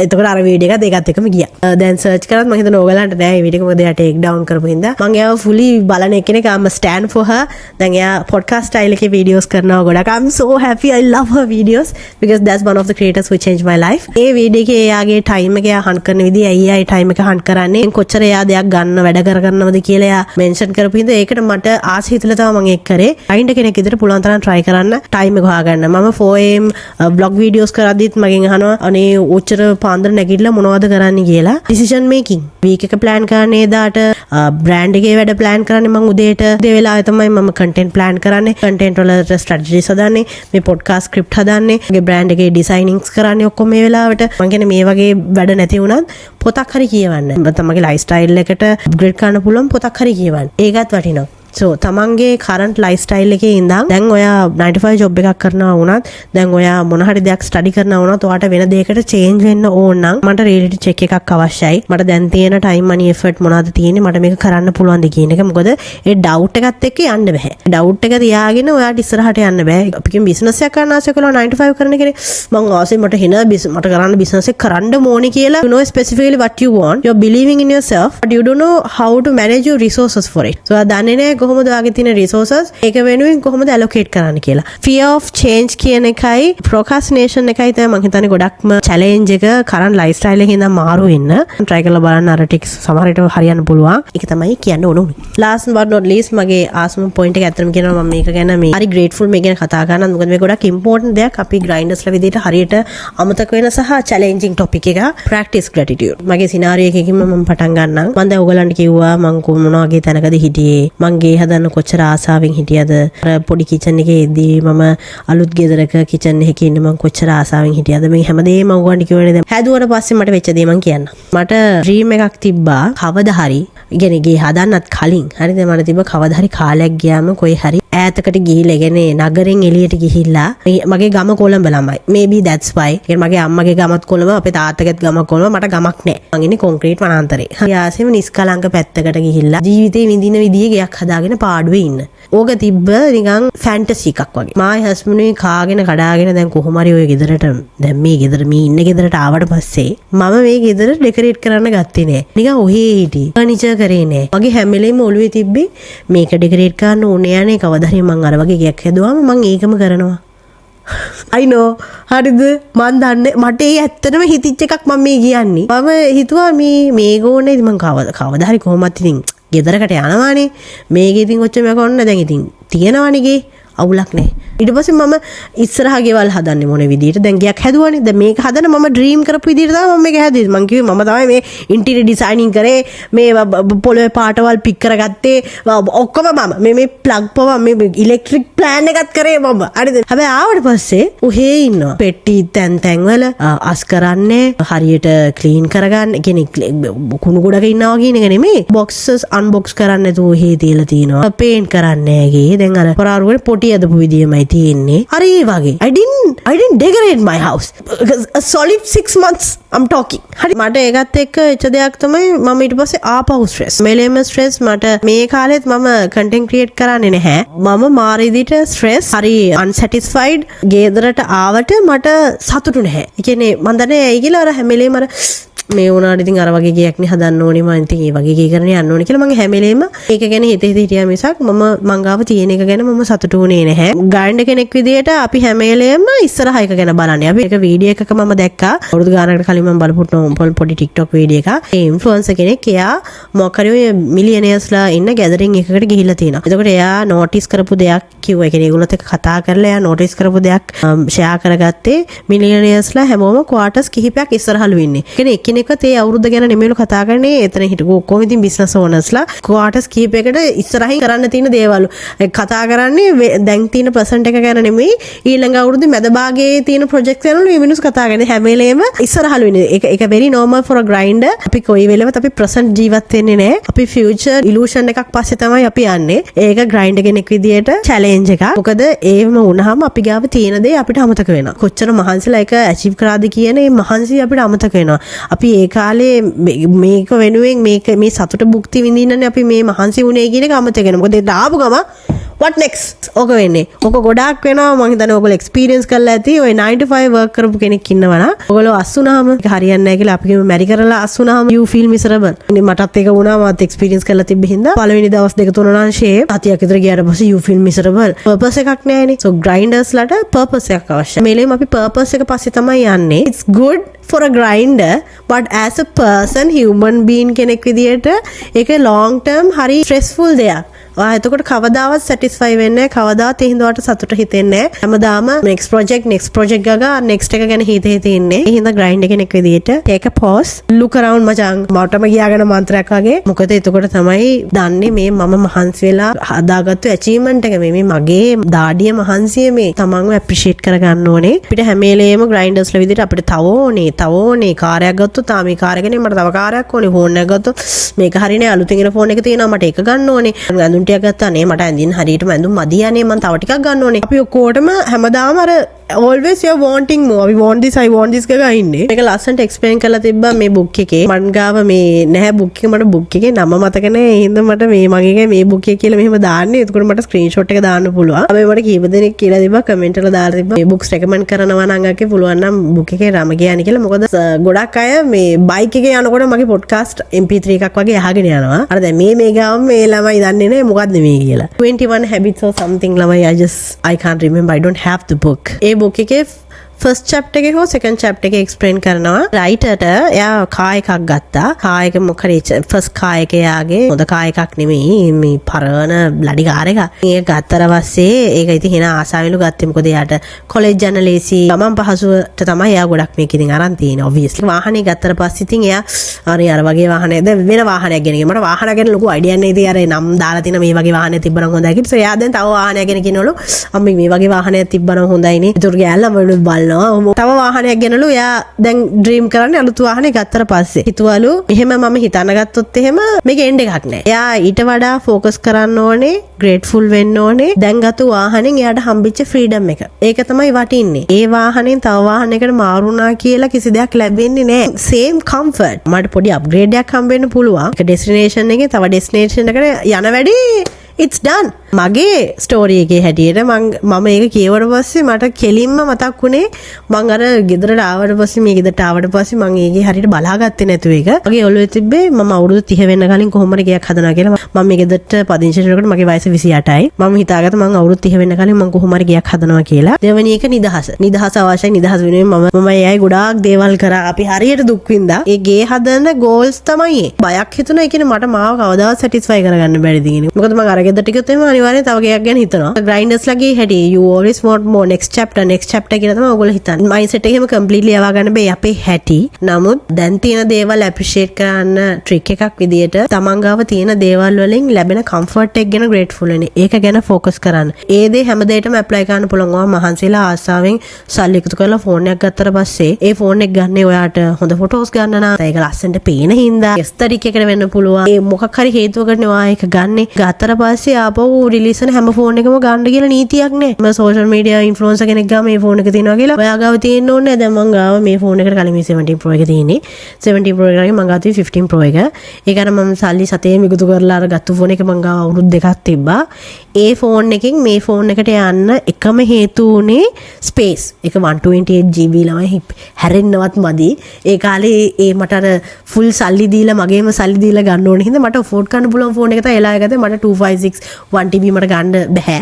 එතකොට අර වීඩියෝ එකත් ඒකත් එක්කම ගියා. දැන් search කරත් මම හිතනවා ඔයගලන්ට නෑ මේ වීඩියෝ එක මොකද එයා take down කරපු හින්දා. මම එයාව fully බලන එකනේ I'm stand for her. දැන් එයා podcast style එකේ videos කරනවා ගොඩක්. I'm so happy. I love love her videos because that's one of the creators who changed my life. A video එකේ එයාගේ ටයිම් එක එයා හන්ට් කරන විදිය අයියා ටයිම් එක හන්ට් කරන්නේ කොච්චර එයා දෙයක් ගන්න වැඩ කරගන්නවද කියලා එයා මෙන්ෂන් කරපු හින්දා ඒකට මට ආස හිතලා තමයි මම ඒක කරේ. ක්ලයින්ට් කෙනෙක් විදිහට පුළුවන් තරම් try කරන්න ටයිම් එක හොයාගන්න. මම 4am vlog videos කරද්දිත් මගෙන් අහනවා අනේ ඔච්චර පාන්දර නැගිටලා මොනවද කරන්නේ කියලා. decision making week එක plan කරන්නේ දාට brand එකේ වැඩ plan කරන්නේ මම උදේට ඒ වෙලාවේ තමයි මම content plan කරන්නේ. content වල strategies හදන්නේ, මේ podcast script හදන්නේ, මගේ brand එකේ designings කරන්නේ ඔක්කොම මේ වෙලාවට. මම කියන්නේ මේ වගේ වැඩ නැති වුණත් පොතක් හරි කියවන්න. තමන්ගේ lifestyle එකට upgrade කරන්න පුළුවන් පොතක් හරි කියවන්න. ඒකත් වටිනවා. so තමන්ගේ current lifestyle එකේ ඉඳන් දැන් ඔයා 95 job එකක් කරනවා වුණත් දැන් ඔයා මොන හරි දෙයක් study කරනවා වුණත් ඔයාට වෙන දෙයකට change වෙන්න ඕන නම් මට reality check එකක් අවශ්‍යයි. මට දැන් තියෙන time money effort මොනවද තියෙන්නේ මට මේක කරන්න පුළුවන්ද කියන එක. මොකද ඒ doubt එකත් එක්ක යන්න බෑ. doubt එක තියාගෙන ඔයාට ඉස්සරහට යන්න බෑ. අපි කියන business එකක් කරන්න ආසය කළා 95 කරන කෙනෙක් මම ආසෙ මට මට කරන්න business එක කරන්න ඕනේ කියලා you know specifically what you want. you're believing in yourself but you don't know how to manage your resources for it. so දන්නේ නැහැ කොහොමද ඔයාගේ තියෙන resources ඒක වෙනුවෙන් කොහොමද allocate කරන්න කියලා. fear of change කියන එකයි procrastination එකයි තමයි මම හිතන්නේ ගොඩක්ම challenge එක current lifestyle එකේ ඉඳන් මාරු වෙන්න. try කරලා බලන්න අර ටික්ස් සමහර විට හරියන්න පුළුවන්. ඒක තමයි කියන්න ඕන. last but not least මගේ ආසම point එක ඇත්තටම කියනවා මම මේක ගැන මේ හරි grateful මේ ගැන කතා කරනවා. මොකද මේ ගොඩක් important දෙයක් අපි grinders ලා විදිහට හරියට අමතක වෙන සහ challenging topic එක practice gratitude. මගේ scenario එකකින්ම මම පටන් ගන්නම්. මම දැන් ඔයගලන්ට කිව්වා මම මොන වගේ තැනකද හිටියේ. මං හදන්න කොච්චර ආසාවෙන් හිටියද. අර පොඩි කිචන් එකේ ඉදී මම අලුත් ගෙදරක කිචන් එකේ ඉන්න මම කොච්චර ආසාවෙන් හිටියද. මේ හැමදේම ඔයගොල්ලන්ට කියවනේ දැන් හැදුවට පස්සේ මට වෙච්ච දේ මං කියන්න. මට ඩ්‍රීම් එකක් තිබ්බා කවදා හරි ඉගෙන ගේ හදන්නත් කලින් හරිද මට තිබ්බ කවදා හරි කාලයක් ගියාම කොයි හරි ඈතකට ගිහිල්ලා කියන්නේ නගරෙන් එළියට ගිහිල්ලා මගේ ගම කොළඹ ළමයි. maybe that's why. මගේ අම්මගේ ගමත් කොළඹ අපේ තාත්තගේත් ගම කොළඹ මට ගමක් නැහැ. මං ඉන්නේ කොන්ක්‍රීට් වනාන්තරේ. හරි ආසෙම නිස්කලංක පැත්තකට ගිහිල්ලා ජීවිතේ විඳින විදිහේ ගයක් හදාගෙන පාඩුවේ ඉන්න. ඕක තිබ්බ නිකන් ෆැන්ටසි එකක් වගේ. මායි හස්බන්ඩ්ගේ කාගෙන කඩාගෙන දැන් කොහොම හරි ඔය ගෙදරට දැන් මේ ගෙදර මේ ඉන්න ගෙදරට ආවට පස්සේ මම මේ ගෙදර ඩෙකොරේට් කරන්න ගත්තේ නෑ. නිකන් ඔහේ හිටි. ෆර්නිචර් කරේ නෑ. මගේ හැම වෙලේම ඔළුවේ තිබ්බේ මේක ඩෙකොරේට් කරන්න ඕනේ යන්නේ කවදා හරි මං අර වගේ ගයක් හැදුවාම මං ඒකම කරනවා. I know හරිද මන් දන්නේ මට ඒ ඇත්තටම හිතිච්ච එකක් මම මේ කියන්නේ. මම හිතුවා මේක ඕනේ මං කවදා හරි කොහොමත් ඉතින් ගෙදරකට යනවානේ මේක ඉතින් ඔච්චර මම කොන්න දැන් ඉතින් තියනවනේ ගේ අවුලක් නැහැ. ඊට පස්සේ මම ඉස්සරහා ගෙවල් හදන්නේ මොන විදියට දැන් ගයක් හැදුවානේ. දැන් මේක හදන මම ඩ්‍රීම් කරපු විදියට තමයි මම මේක හැදුවේ. මම කිව්වේ මම තමයි මේ ඉන්ටීරියර් ඩිසයිනින් කරේ මේ පොළවේ පාටවල් පික් කරගත්තේ ඔක්කොම මම මේ ප්ලග් පව මේ ඉලෙක්ට්‍රික් ප්ලෑන් එකත් කරේ මම. හරිද? හැබැයි ආවට පස්සේ උහේ ඉන්නවා. පෙට්ටි තැන් වල අස් කරන්නේ හරියට ක්ලීන් කරගන්න කියන්නේ කුණු ගොඩක ඉන්නවා කියන එක නෙමෙයි. බොක්සස් අන්බොක්ස් කරන්න නැතුව උහේ තියලා තිනවා. පේන්ට් කරන්නේ නැහැ. දැන් අර පොරාරුවේ පොටි අද විදියමයි තියෙන්නේ. හරි ඒ වගේ. I didn't decorate my house. A solid 6 months I'm talking. හරි මට ඒකත් එක්ක එච්ච දෙයක් තමයි මම ඊට පස්සේ ආපහු ස්ට්‍රෙස්. මෙලෙම ස්ට්‍රෙස් මට මේ කාලෙත් මම content create කරන්නේ නැහැ. මම මාර විදිහට ස්ට්‍රෙස් හරි unsatisfied ගෙදරට ආවට මට සතුටු නැහැ. ඒ කියන්නේ මම දන්නේ ඇයි කියලා අර හැම වෙලේම අර මේ වුණාට ඉතින් අර වගේ ගයක් නේ හදන්න ඕනේ මම ඉතින් ඒ වගේ ගේ කරන්න යන්න ඕනේ කියලා මම හැම වෙලේම ඒක ගැන හිතියා මිසක් මම ගාව තියෙන එක ගැන මම සතුටු වුණේ නැහැ. ගායන කෙනෙක් විදියට අපි හැම වෙලේම ඉස්සරහ එක ගැන බලන්නේ. අපි එක වීඩියෝ එකක මම දැක්කා අවුරුදු ගානකට කලින් මම බලපු පොඩි TikTok වීඩියෝ එකක්. ඒ ඉන්ෆ්ලුවෙන්සර් කෙනෙක් එයා මොකක් හරි ඔය මිලියනර්ස්ලා ඉන්න ගැදරින් එකකට ගිහිල්ලා තියෙනවා. එතකොට එයා නෝටිස් කරපු දෙයක් කිව්වා. ඒ කියන්නේ ඒගොල්ලොත් එක්ක කතා කරලා එයා නෝටිස් කරපු දෙයක් ෂෙයා කරගත්තේ මිලියනර්ස්ලා හැමෝම ක්වාටර්ස් කිහිපයක් ඉස්සරහලු ඉන්නේ. ඒ කියන්නේ එකත් ඒ අවුරුද්ද ගැන නෙමෙයිලු කතා කරන්නේ. එතන හිටපු ඔක්කොම ඉතින් බිස්නස් ඕනර්ස්ලා ක්වාටර්ස් කීපයකට ඉස්සරහින් කරන්න තියෙන දේවල් කතා කරන්නේ දැන් තියෙන පර්සන්ට් එක ගැන නෙමෙයි ඊළඟ අවුරුද්දේ මැද භාගයේ තියෙන ප්‍රොජෙක්ට්ස් ගැන මේ මිනිස්සු කතා කරන්නේ. හැම වෙලේම ඉස්සරහලු ඉන්නේ. ඒක very normal for a grinder. අපි කොයි වෙලෙවත් අපි present ජීවත් වෙන්නේ නැහැ. අපි future illusion එකක් පස්සේ තමයි අපි යන්නේ. ඒක grinder කෙනෙක් විදියට challenge එකක්. මොකද ඒවම වුණාම අපි ගාව තියෙන දේ අපිට අමතක වෙනවා. කොච්චර මහන්සිලා ඒක achieve කරාද කියන මේ මහන්සිය අපිට අමතක වෙනවා. අපි ඒ කාලේ මේක වෙනුවෙන් මේ සතුට භුක්ති විඳින්නනේ අපි මේ මහන්සි වුණේ කියන එක අමතක වෙනවා. මොකද ඒක ආපු ගම what next ඕක වෙන්නේ. ඕක ගොඩාක් වෙනවා මම හිතන්නේ ඔයගොල්ලෝ එක්ස්පීරියන්ස් කරලා ඇති. ඔය 9 to 5 work කරපු කෙනෙක් ඉන්නවා නම් ඔයගොල්ලෝ අස්සුනාම ඒක හරියන්නේ නැහැ කියලා අපි කිව්ව මැරි කරලා අස්සුනාම you feel miserable. ඉතින් මටත් ඒක වුණා මත් එක්ස්පීරියන්ස් කරලා තිබ්බ හින්දා පළවෙනි දවස් දෙක තුන නම් ෂේ අතියක් විතර ගියාට පස්සේ you feel miserable. purpose එකක් නැහැනේ. so grinders ලට purpose එකක් අවශ්‍යයි. මේලෙම අපි purpose එක පස්සේ තමයි යන්නේ. it's good for a grinder but as a person human being කෙනෙක් විදියට ඒක long term හරි stressful දෙයක්. ඔයා එතකොට කවදාවත් satisfy වෙන්නේ නැහැ. කවදාවත් ඒ හින්දාට සතුට හිතෙන්නේ නැහැ. හැමදාම next project ගගා next එක ගැන හිතේ ඉන්නේ. ඒ හින්දා grind කෙනෙක් විදියට take a pause look around මචං. මටම ගියාගෙන මන්ත්‍රයක් වගේ. මොකද එතකොට තමයි දන්නේ මේ මම මහන්සි වෙලා හදාගත්තු achievement එක මේ මගේ දාඩිය මහන්සිය මේ තමන්ව appreciate කරගන්න ඕනේ. අපිට හැම වෙලේම grinders ලා විදියට අපිට තව ඕනේ කාර්යයක් ගත්තොත් තා මේ කාර්ය ගැන මට තව කාර්යයක් ඕනේ. ෆෝන් එකක් ගත්තොත් මේක හරිනේ අලුතින් එන ෆෝන් එක තියෙනවා මට ඒක ගන්න ඕනේ. ඇඳුම් ටිකක් ගත්තා නේ මට ඇඳින් හරියටම ඇඳුම් මදියානේ මම තව ටිකක් ගන්න ඕනේ. අපි ඔක්කොටම හැමදාම අර always you are wanting more. I want this ගගා ඉන්නේ. මේක ලස්සනට explain කරලා තිබ්බා මේ book එකේ. මන් ගාව මේ නැහැ book එක මට book එකේ නම මතක නැහැ. ඒ හින්දා මට මේ මගේ මේ book එක කියලා මෙහෙම දාන්නේ. එතකොට මට screenshot එක දාන්න පුළුවන්. අපි මට කීප දෙනෙක් කියලා තිබ්බා comment වල දාලා තිබ්බා. මේ books recommend කරනවා නම් අක්කේ පුළුවන් නම් book එකේ රම ගියානේ කියලා. මොකද ගොඩක් අය මේ bike එකේ යනකොට මගේ podcast MP3 එකක් වගේ අහගෙන යනවා. අර දැන් මේ ගාම මේ ළමයි දන්නේ නැහැ මොකද්ද මේ කියලා. 21 habits or something ළමයි I can't remember. I don't have the book. A book එකේ first chapter එකේ හෝ second chapter එකේ explain කරනවා writerට එයා car එකක් ගත්තා. car එක මොකද first car එක යාගේ හොඳ car එකක් නෙමෙයි මේ පරණ bloody car එක. ඒක ගත්තට පස්සේ ඒක ඉතින් හිනා ආසාවෙලු ගත්තේ මොකද එයාට college යන ලේසි ගමන් පහසුවට තමයි එයා ගොඩක් මේක ඉතින් අරන් තියෙන්නේ obviously. වාහනේ ගත්තට පස්සේ ඉතින් එයා අර වගේ වාහනයක්ද වෙන වාහනයක් ගෙන මට වාහන ගැන ලොකු අයිඩියා නැහැ. ඉතින් අර නම් දාලා තියෙන මේ වගේ වාහනයක් තිබ්බනම් හොඳයි කියලා. so එයා දැන් තව වාහනයක් ගැන කියනවලු අම්මේ මේ වගේ වාහනයක් තිබ්බනම් හොඳයිනේ. ඒතර ගෑල්ලා බලන තව වාහනයක් ගෙනලු එයා දැන් ඩ්‍රීම් කරන්නේ අලුත් වාහනේ ගත්තට පස්සේ හිතුවලු එහෙම මම හිතන ගත්තොත් එහෙම මේක එන්න එකක් නෑ. එයා ඊට වඩා ફોකස් කරන්න ඕනේ ග්‍රේට්ෆුල් වෙන්න ඕනේ දැන් ගත්ත වාහනෙන් එයාට හම්බෙච්ච ෆ්‍රීඩම් එක. ඒක තමයි වටින්නේ. ඒ වාහනෙන් තව වාහනයකට මාරුණා කියලා කිසි දෙයක් ලැබෙන්නේ නෑ. same comfort. මට පොඩි අප්ග්‍රේඩ් එකක් හම්බෙන්න පුළුවන්. ඒක ඩෙස්ටිනේෂන් එකේ තව ඩෙස්ටිනේෂන් එකට යන වැඩි it's done. මගේ ස්ටෝරි එකේ හැටියට මම ඒක කියවුවට පස්සේ මට කෙලින්ම මතක් වුණේ මං අර ගෙදරට ආවට පස්සේ මේ ගෙදරට ආවට පස්සේ මං ඒකේ හරියට බලාගත්තේ නැතුව ඒක. මගේ ඔළුවේ තිබ්බේ මම අවුරුදු 30 වෙන්න කලින් කොහොමද ගයක් හදනවා කියලා. මම මේ ගෙදරට පදිංචි වෙනකොට මගේ වයස 28යි. මම හිතාගත්තා මං අවුරුදු 30 වෙන්න කලින් මං කොහොමද ගයක් හදනවා කියලා. දෙවෙනි එක නිදහස. නිදහස අවශ්‍යයි. නිදහස වෙනුවෙන් මම එයයි ගොඩාක් දේවල් කරා. අපි හරියට දුක් විඳා. ඒ ගේ හදන goals තමයි. බයක් හිතුණා. ඒ කියන්නේ මට මාව කවදාවත් satisfy කරගන්න බැරිද කියන්නේ. මොකද මං අර ගෙදරට ටිකත් එහෙම අනිවාර්යෙන් තව ගයක් ගැන හිතනවා. grinders ලගේ හැටි you always want more next chapter කියලා තමයි ඔයගොල්ලෝ හිතන්නේ. mindset එක එහෙම completely යවා ගන්න බෑ අපේ හැටි. නමුත් දැන් තියෙන දේවල් appreciate කරන්න trick එකක් විදියට තමන් ගාව තියෙන දේවල් වලින් ලැබෙන comfort එක ගැන grateful වෙන්න. ඒක ගැන focus කරන්න. ඒ දේ හැම දෙයකටම apply කරන්න පුළුවන්. ඔයා මහන්සිලා ආසාවෙන් සල්ලි එකතු කරලා ෆෝන් එකක් ගත්තට පස්සේ ඒ ෆෝන් එක ගන්නේ ඔයාට හොඳ photos ගන්න නම් ඒක ලස්සනට පේන හින්දා aesthetic එකට වෙන්න පුළුවන්. ඒ මොකක් හරි හේතුවකට ඔයා ඒක ගන්නේ. ගත්තට පස්සේ ආපහු රිලීස් වෙන හැම ෆෝන් එකම ගන්න කියලා නීතියක් නෑ. මම සෝෂල් මීඩියා ඉන්ෆ්ලුවෙන්සර් කෙනෙක් ගාව මේ ෆෝන් එක තියෙනවා කියලා ඔයා ගාව තියෙන්න ඕනේ. දැන් මං ගාව මේ ෆෝන් එකට කලින් මේ 17 Pro එක තියෙන්නේ. 17 Pro එකේ මං ගාව 15 Pro එක. ඒක අර මම සල්ලි සතේම එකතු කරලා අර ගත්ත ෆෝන් එක මං ගාව අවුරුදු දෙකක් තිබ්බා. ඒ ෆෝන් එකෙන් මේ ෆෝන් එකට යන්න එකම හේතු උනේ ස්පේස්. ඒක 128GB ළමයි හැරෙන්නවත් මදි. ඒ කාලේ ඒ මට අර ෆුල් සල්ලි දීලා මගේම සල්ලි දීලා ගන්න ඕනේ. හින්දා මට afford කරන්න පුළුවන් ෆෝන් එක තමයි එලා එකද මට 256 1TB මට ගන්න බෑ.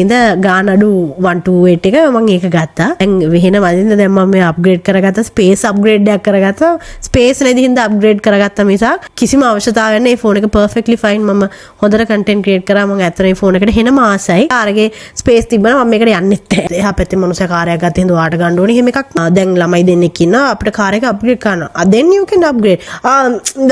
ඉතින් ගාන අඩු 128 එක මම ඒක ගත්තා. දැන් වෙහෙන වදින්න දැන් මම මේ අප්ග්‍රේඩ් කරගත්තා. ස්පේස් අප්ග්‍රේඩ් එකක් කරගත්තා. ස්පේස් නැති හින්දා අප්ග්‍රේඩ් කරගත්තා මිසක් කිසිම අවශ්‍යතාවයක් නැහැ. මේ ෆෝන් එක perfectly fine. මම හොඳට content create කරා. මම ඇත්තට මේ ෆෝන් එකට හෙනම ආසයි. ආරගේ ස්පේස් තිබ්බම මම මේකට යන්නෙත් නැහැ. එහා පැත්තේ මනුස්සයා කාර්යයක් ගත්ත හින්දා ඔයාට ගන්න ඕනේ. එහෙම එකක් දැන් ළමයි දෙන්නෙක් ඉන්නවා. අපිට කාර් එක අප්ග්‍රේඩ් කරනවා. then you can upgrade.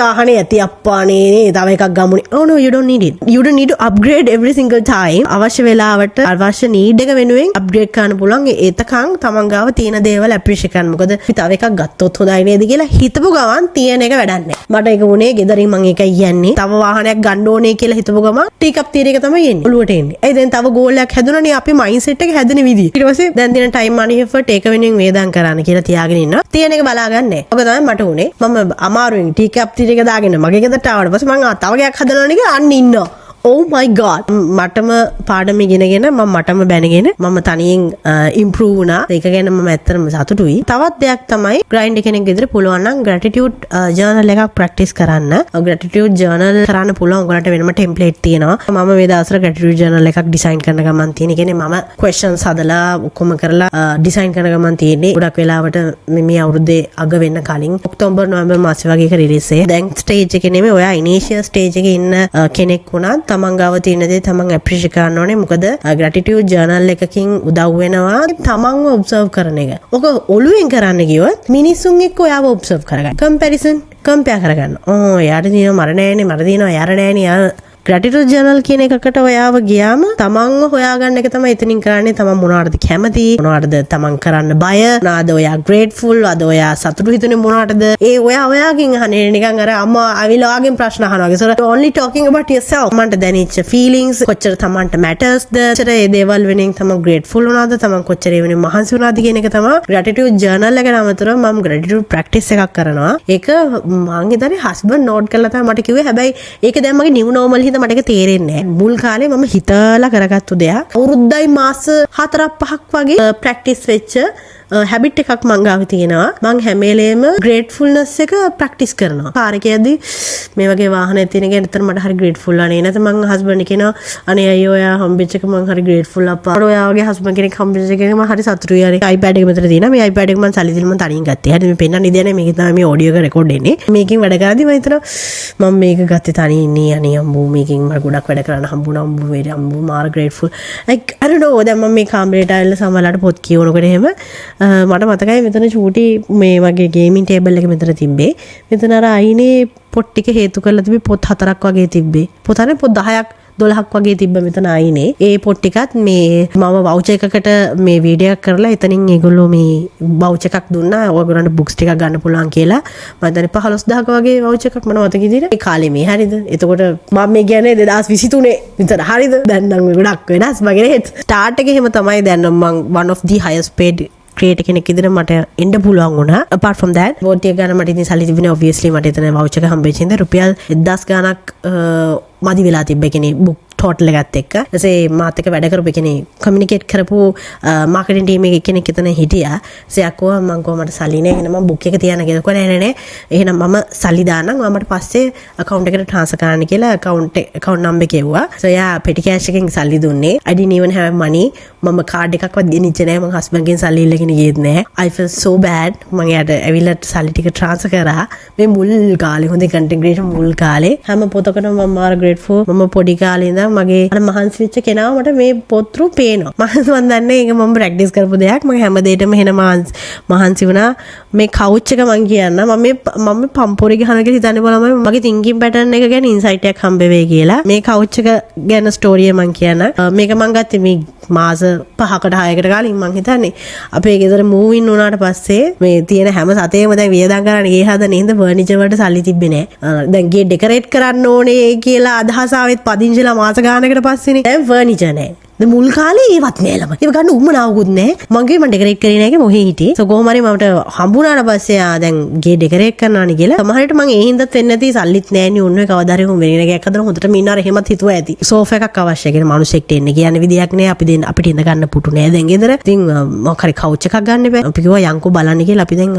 දාහනේ ඇති අප්පානේ තව එකක් ගමුනේ. Oh no, you don't need it. You don't need to upgrade every single time. අවශ්‍ය වෙලාවට අවශ්‍ය need එක වෙනුවෙන් අප්ග්‍රේඩ් කරන්න පුළුවන්. ඒතකන් තමන් ගාව තියෙන දේවල් appreciate කරන්න. මොකද අපි තව එකක් ගත්තොත් හොඳයි නේද කියලා හිතපු ගමන් තියෙන එක වැඩක් නැහැ. මට ඒක වුණේ ගෙදරින් මම ඒකයි කියන්නේ. තව වාහනයක් ගන්න ඕනේ කියලා හිතපු ගමන් ටික අප් තීර එක තමයි එන්නේ. ඔළුවට එන්නේ. ඒ දැන් තව goal එකක් හැදුණානේ අපේ mindset එක හැදෙන විදිය. ඊට පස්සේ දැන් දින time money effort ඒක වෙනුවෙන් වේදම් කරන්න කියලා තියාගෙන ඉන්නවා. තියෙන එක බලාගන්නේ. ඔක තමයි මට උනේ. මම අමාරුවෙන් ටික අප් තීර එක දාගෙන මගේ ගෙදරට ආවට පස්සේ මම තව ගයක් හදනවනේ කියලා අන්න ඉන්නවා. oh my god මටම පාඩම ඉගෙනගෙන මටම බැනගෙන මම තනියෙන් ඉම්ප්‍රූව් වුණා. ඒක ගැන මම ඇත්තටම සතුටුයි. තවත් දෙයක් තමයි ග්‍රයින්ඩ් කෙනෙක් විදිහට පුළුවන් නම් gratitude journal එකක් practice කරන්න. gratitude journal කරන්න පුළුවන්. ඔයගලන්ට වෙනම template තියෙනවා. මම මේ දවස්වල gratitude journal එකක් design කරන ගමන් තියෙන. කියන්නේ මම questions හදලා ඔක්කොම කරලා design කරන ගමන් තියෙන්නේ. ගොඩක් වෙලාවට මේ අවුරුද්දේ අග වෙන්න කලින් ඔක්තෝබර් නොවැම්බර් මාස වගේ එක රිලීස් එකේ. දැන් ස්ටේජ් එකේ නෙමෙයි ඔයා ඉනිෂියල් ස්ටේජ් එකේ ඉන්න කෙනෙක් වුණත් තමන් ගාව තියෙන දේ තමන් ඇප්‍රීෂিয়েට් කරන්න ඕනේ. මොකද gratitude journal එකකින් උදව් වෙනවා තමන්ව ඔබ්සර්ව් කරන එක. ඔක ඔළුවෙන් කරන්න ගියොත් මිනිස්සුන් එක්ක ඔයාව ඔබ්සර්ව් කරගන්න. කම්පෙයාර් කරගන්න. යාට දිනව මර නෑනේ මර දිනව යාර නෑනේ යාර gratitude journal කියන එකකට ඔයාව ගියාම තමන්ව හොයාගන්න එක තමයි එතනින් කරන්නේ. තමන් මොනවටද කැමති, මොනවටද තමන් කරන්න බය, මොනවද ඔයා grateful, අද ඔයා සතුටු හිතුනේ මොනවටද? ඒ ඔයාගෙන් අහන්නේ නිකන් අර අම්මා අවිලාගෙන් ප්‍රශ්න අහනවා වගේ. So only talking about yourself. තමන්ට දැනෙච්ච feelings කොච්චර තමන්ට matters ද? කොච්චර ඒ දේවල් වෙනින් තමන් grateful වුණාද? තමන් කොච්චර ඒ වෙනින් මහන්සි වුණාද කියන එක තමයි gratitude journal එකට අමතරව මම gratitude practice එකක් කරනවා. ඒක මං හිතන්නේ husband note කරලා තමයි මට කිව්වේ. හැබැයි ඒක දැන් මගේ new normal හින්දා මට ඒක තේරෙන්නේ නැහැ. මුල් කාලේ මම හිතලා කරගත්තු දෙයක්. අවුරුද්දයි මාස 4-5ක් වගේ ප්‍රැක්ටිස් වෙච්ච හැබිට් එකක් මං ගාව තියෙනවා. මං හැම වෙලේම ග්‍රේට්ෆුල්නස් එක ප්‍රැක්ටිස් කරනවා. කාර් එකේදී මේ වගේ වාහනයක් තියෙන කෙනෙක් මට හරි ග්‍රේට්ෆුල් අනේ නැත්නම් මං හස්බන්ඩ් කියනවා අනේ අයියෝ ඔයා හම්බෙච්ච එක මං හරි ග්‍රේට්ෆුල් අප්පා. ඔයා වගේ හස්බන්ඩ් කෙනෙක් හම්බෙච්ච එක මං හරි සතුටුයි. අනේ iPad එක මෙතන තියෙනවා. මේ iPad එක මං සල්ලි දීලා මං තනියෙන් ගත්තේ. හරි මේ පෙන්නන්න ඉදියනේ මේක තමයි මේ ඔඩියෝ එක රෙකෝඩ් වෙන්නේ. මේකෙන් වැඩ කරද්දි මම හිතනවා මම මේක ගත්තේ තනියෙන් ඉන්නේ. අනේ අම්බෝ මේකෙන් මට ගොඩක් වැඩ කරන්න හම්බුණා. අම්බෝ මාර grateful. like I don't know දැන් මම මේ කාමරේට ආවිල්ලා සමහරවිට පොත් කියවනකොට එහෙම මට මතකයි මෙතන චූටි මේ වගේ ගේමින් ටේබල් එක මෙතන තිබ්බේ. මෙතන අර අයිනේ පොත් ටික හේතු කරලා තිබ්බේ පොත් 4ක් වගේ තිබ්බේ. පොත් 10ක් 12ක් වගේ තිබ්බ මෙතන අයිනේ. ඒ පොත් ටිකත් මේ මම වවුචර් එකකට මේ වීඩියෝ එකක් කරලා එතනින් ඒගොල්ලෝ මේ වවුචර් එකක් දුන්නා. ඔයගොල්ලන්ට බුක්ස් ටිකක් ගන්න පුළුවන් කියලා. මම හිතන්නේ 15000ක වගේ වවුචර් එකක් මම මතක විදිහට ඒ කාලේ මේ හරියද? එතකොට මම මේ කියන්නේ 2023 විතර හරියද? දැන් නම් ගොඩක් වෙනස් මගේ නේද? ස්ටාර්ට් එකේ එහෙම තමයි දැන් මම one of the highest paid creator කෙනෙක් විදිහට මට එන්න පුළුවන් වුණා. apart from that වෝට් එක ගන්න මට ඉතින් සල්ලි තිබුණේ obviously මට එතන වවුචර් එක හම්බෙච්ච ඉඳන් රුපියල් 1000 ගාණක් මදි වෙලා තිබ්බ කෙනේ බුක් ටෝටල් එකත් එක්ක. ඊටසේ මාත් එක්ක වැඩ කරපු කෙනේ කමියුනිකේට් කරපු මාකටිං ටීම් එකේ කෙනෙක් එතන හිටියා. ඊටසේ අක්කෝ මම කොහමද සල්ලි නෑ එහෙනම් මම බුක් එක තියන්න කියලා. කොහේ නෑ එහෙනම් මම සල්ලි දාන්නම් මමට පස්සේ account එකට transfer කරන්න කියලා account number කිව්වා. so යා petty cash එකෙන් සල්ලි දුන්නේ. I didn't even have money. මම කාඩ් එකක්වත් ගෙනිච්චේ නෑ. මම husband ගෙන් සල්ලි ඉල්ලගෙන ගියෙත් නෑ. I felt so bad. මම යාට ඇවිල්ලා සල්ලි ටික transfer කරා. මේ මුල් කාලේ හොඳ content creation මුල් කාලේ හැම පොතකටම මම මාර grateful. මම පොඩි කාලේ ඉඳන් මගේ අර මහන්සි වෙච්ච කෙනාව මට මේ පොත්රු පේනවා. මම දන්නේ ඒක මම ප්‍රැක්ටිස් කරපු දෙයක්. මම හැමදේටම එහෙන මහන්සි වුණා. මේ කවුච් එක මම කියන්න මම පම්පොරේ ගහන එක හිතන්නේ බලමයි මගේ thinking pattern එක ගැන insight එකක් හම්බ වෙයි කියලා. මේ කවුච් එක ගැන ස්ටෝරිය මම කියන්න. මේක මම ගත්තේ මේ මාස 5කට 6කට කලින් මම හිතන්නේ අපේ ගෙදර move in වුණාට පස්සේ මේ තියෙන හැම සතේම දැන් වියදම් කරන්න ගේ හදන හින්දා ෆර්නිචර් වලට සල්ලි තිබ්බේ නෑ. දැන් ගේ ඩෙකොරේට් කරන්න ඕනේ කියලා අදහස ආවෙත් පදිංචිලා මාස ගානකට පස්සේනේ. දැන් ෆර්නිචර් නෑ. මුල් කාලේ ඒවත් නෑලම. ඒක ගන්න උමනාවකුත් නෑ. මගේ මම ඩෙකොරේට් කරේ නෑ මොහේ හිටියේ. සෝ කොහොම හරි මට හම්බුණාට පස්සේ දැන් ගේ ඩෙකොරේට් කරනවානේ කියලා. සමහර විට මම ඒ හින්දාත් වෙන්නේ නැති සල්ලිත් නෑනේ උන්නේ කවදා හරි හොම වෙන එකක් හදලා හොඳට මින්නර එහෙමත් හිතුවා ඇති. සෝෆා එකක් අවශ්‍යයි කියන මිනිස්සෙක්ට එන්න කියන්නේ විදියක් නෑ. අපිට ඉඳ ගන්න පුටු නෑ දැන් ගෙදර. ඉතින් මොකක් හරි කවුච් එකක් ගන්න බෑ. අපි කිව්වා යන්කෝ බලන්න කියලා. අපි දැන්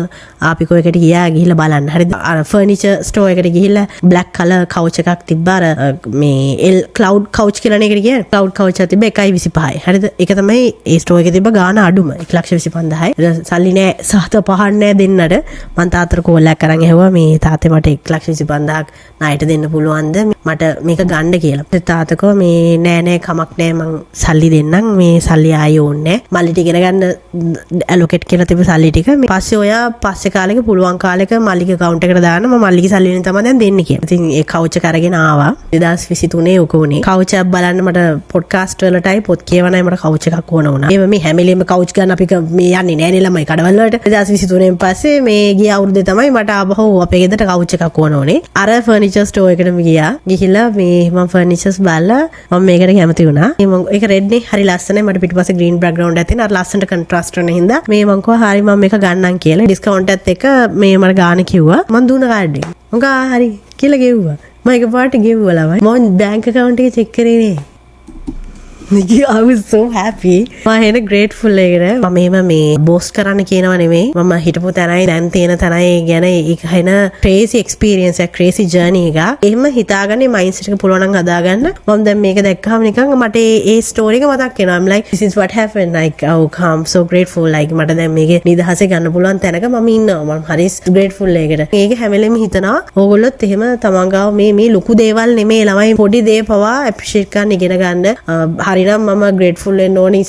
ආපිකෝ එකට ගියා ගිහිල්ලා බලන්න. හරිද? අර ෆර්නිචර් ස්ටෝර් එකට ගිහිල්ලා black color කවුච් එකක් තිබ්බා. අර මේ cloud couch කියලා නේ එකට කියන්නේ. cloud couch එක තිබ්බ 1.25. හරිද? ඒක තමයි ඒ ස්ටෝර් එකේ තිබ්බ ගාන අඩුම 1,25,000යි. සල්ලි නෑ සහත පහන් නෑ දෙන්නට. මං තාත්තට කෝල්ලක් අරන් ඇහුවා මේ තාත්තේ මට 1,25,000ක් ණයට දෙන්න පුළුවන්ද මට මේක ගන්න කියලා. තාත්තකෝ මේ නෑ කමක් නෑ මං සල්ලි දෙන්නම් මේ සල්ලි ආයෙ ඕනේ නෑ. මල්ලිට ඉගෙන ගන්න allocate කියලා තිබ්බ සල්ලි ටික මේ පස්සේ ඔයා පස්සේ කාලෙක පුළුවන් කාලෙක මල්ලිගේ account එකට දාන්න මම මල්ලිගේ සල්ලි වලින් තමයි දැන් දෙන්නේ කියලා. ඉතින් ඒ කවුච් එක අරගෙන ආවා 2023 ඔක උනේ. කවුච් එක බලන්න මට පොඩ්කාස්ට් වලටයි පොත් කියවනයි මට කවුච් එකක් ඕන වුණා. ඒ මේ හැමලෙම කවුච් ගන්න අපි මේ යන්නේ නෑනේ ළමයි කඩවල වලට. 2023 පස්සේ මේ ගිය අවුරුද්දේ තමයි මට ආපහු අපේ ගෙදරට කවුච් එකක් ඕන වුණේ. අර ෆර්නිචර් ස්ටෝර් එකටම ගියා. ගිහිල්ලා මේ මම ෆර්නිචර්ස් බලලා මම මේකට කැමති වුණා. ඒක රෙඩ් නේ හරි ලස්සනයි. මට පිටිපස්සේ ග්‍රීන් බෑග්ග්‍රවුන්ඩ් එකක් තියෙන. අර ලස්සනට කන්ට්‍රාස්ට් වෙන හින්දා මේ මං කිව්වා හරි මම මේක ගන්නම් කියලා. ඩිස්කවුන්ට් එකත් එක්ක මේ මට ගාන කිව්වා. මං දුන්න කාඩ් එක. උංගා හරි කියලා ගෙව්වා. මම එකපාරට ගෙව්වා ළමයි. මම බැංක් account එක check කරේ නේ. I was so happy. මම එන grateful එකට මම මේ බෝස් කරන්න කියනව නෙමෙයි. මම හිටපු තැනයි දැන් තියෙන තැනයි ගැන ඒක හින crazy experience එක crazy journey එක. එහෙම හිතාගන්නේ mindset එක පුළුවන් නම් හදාගන්න. මම දැන් මේක දැක්කම නිකන් මට ඒ story එක මතක් වෙනවා. I'm like this is what happened. Like oh I'm so grateful. Like මට දැන් මේකේ නිදහසේ ගන්න පුළුවන් තැනක මම ඉන්නවා. මම හරි grateful එකට. මේක හැම වෙලෙම හිතනවා ඕගොල්ලොත් එහෙම තමන් ගාව මේ ලොකු දේවල් නෙමෙයි ළමයි පොඩි දේ පවා appreciate කරන්න ඉගෙන ගන්න. හරිනම් මම grateful වෙන්න ඕනේ.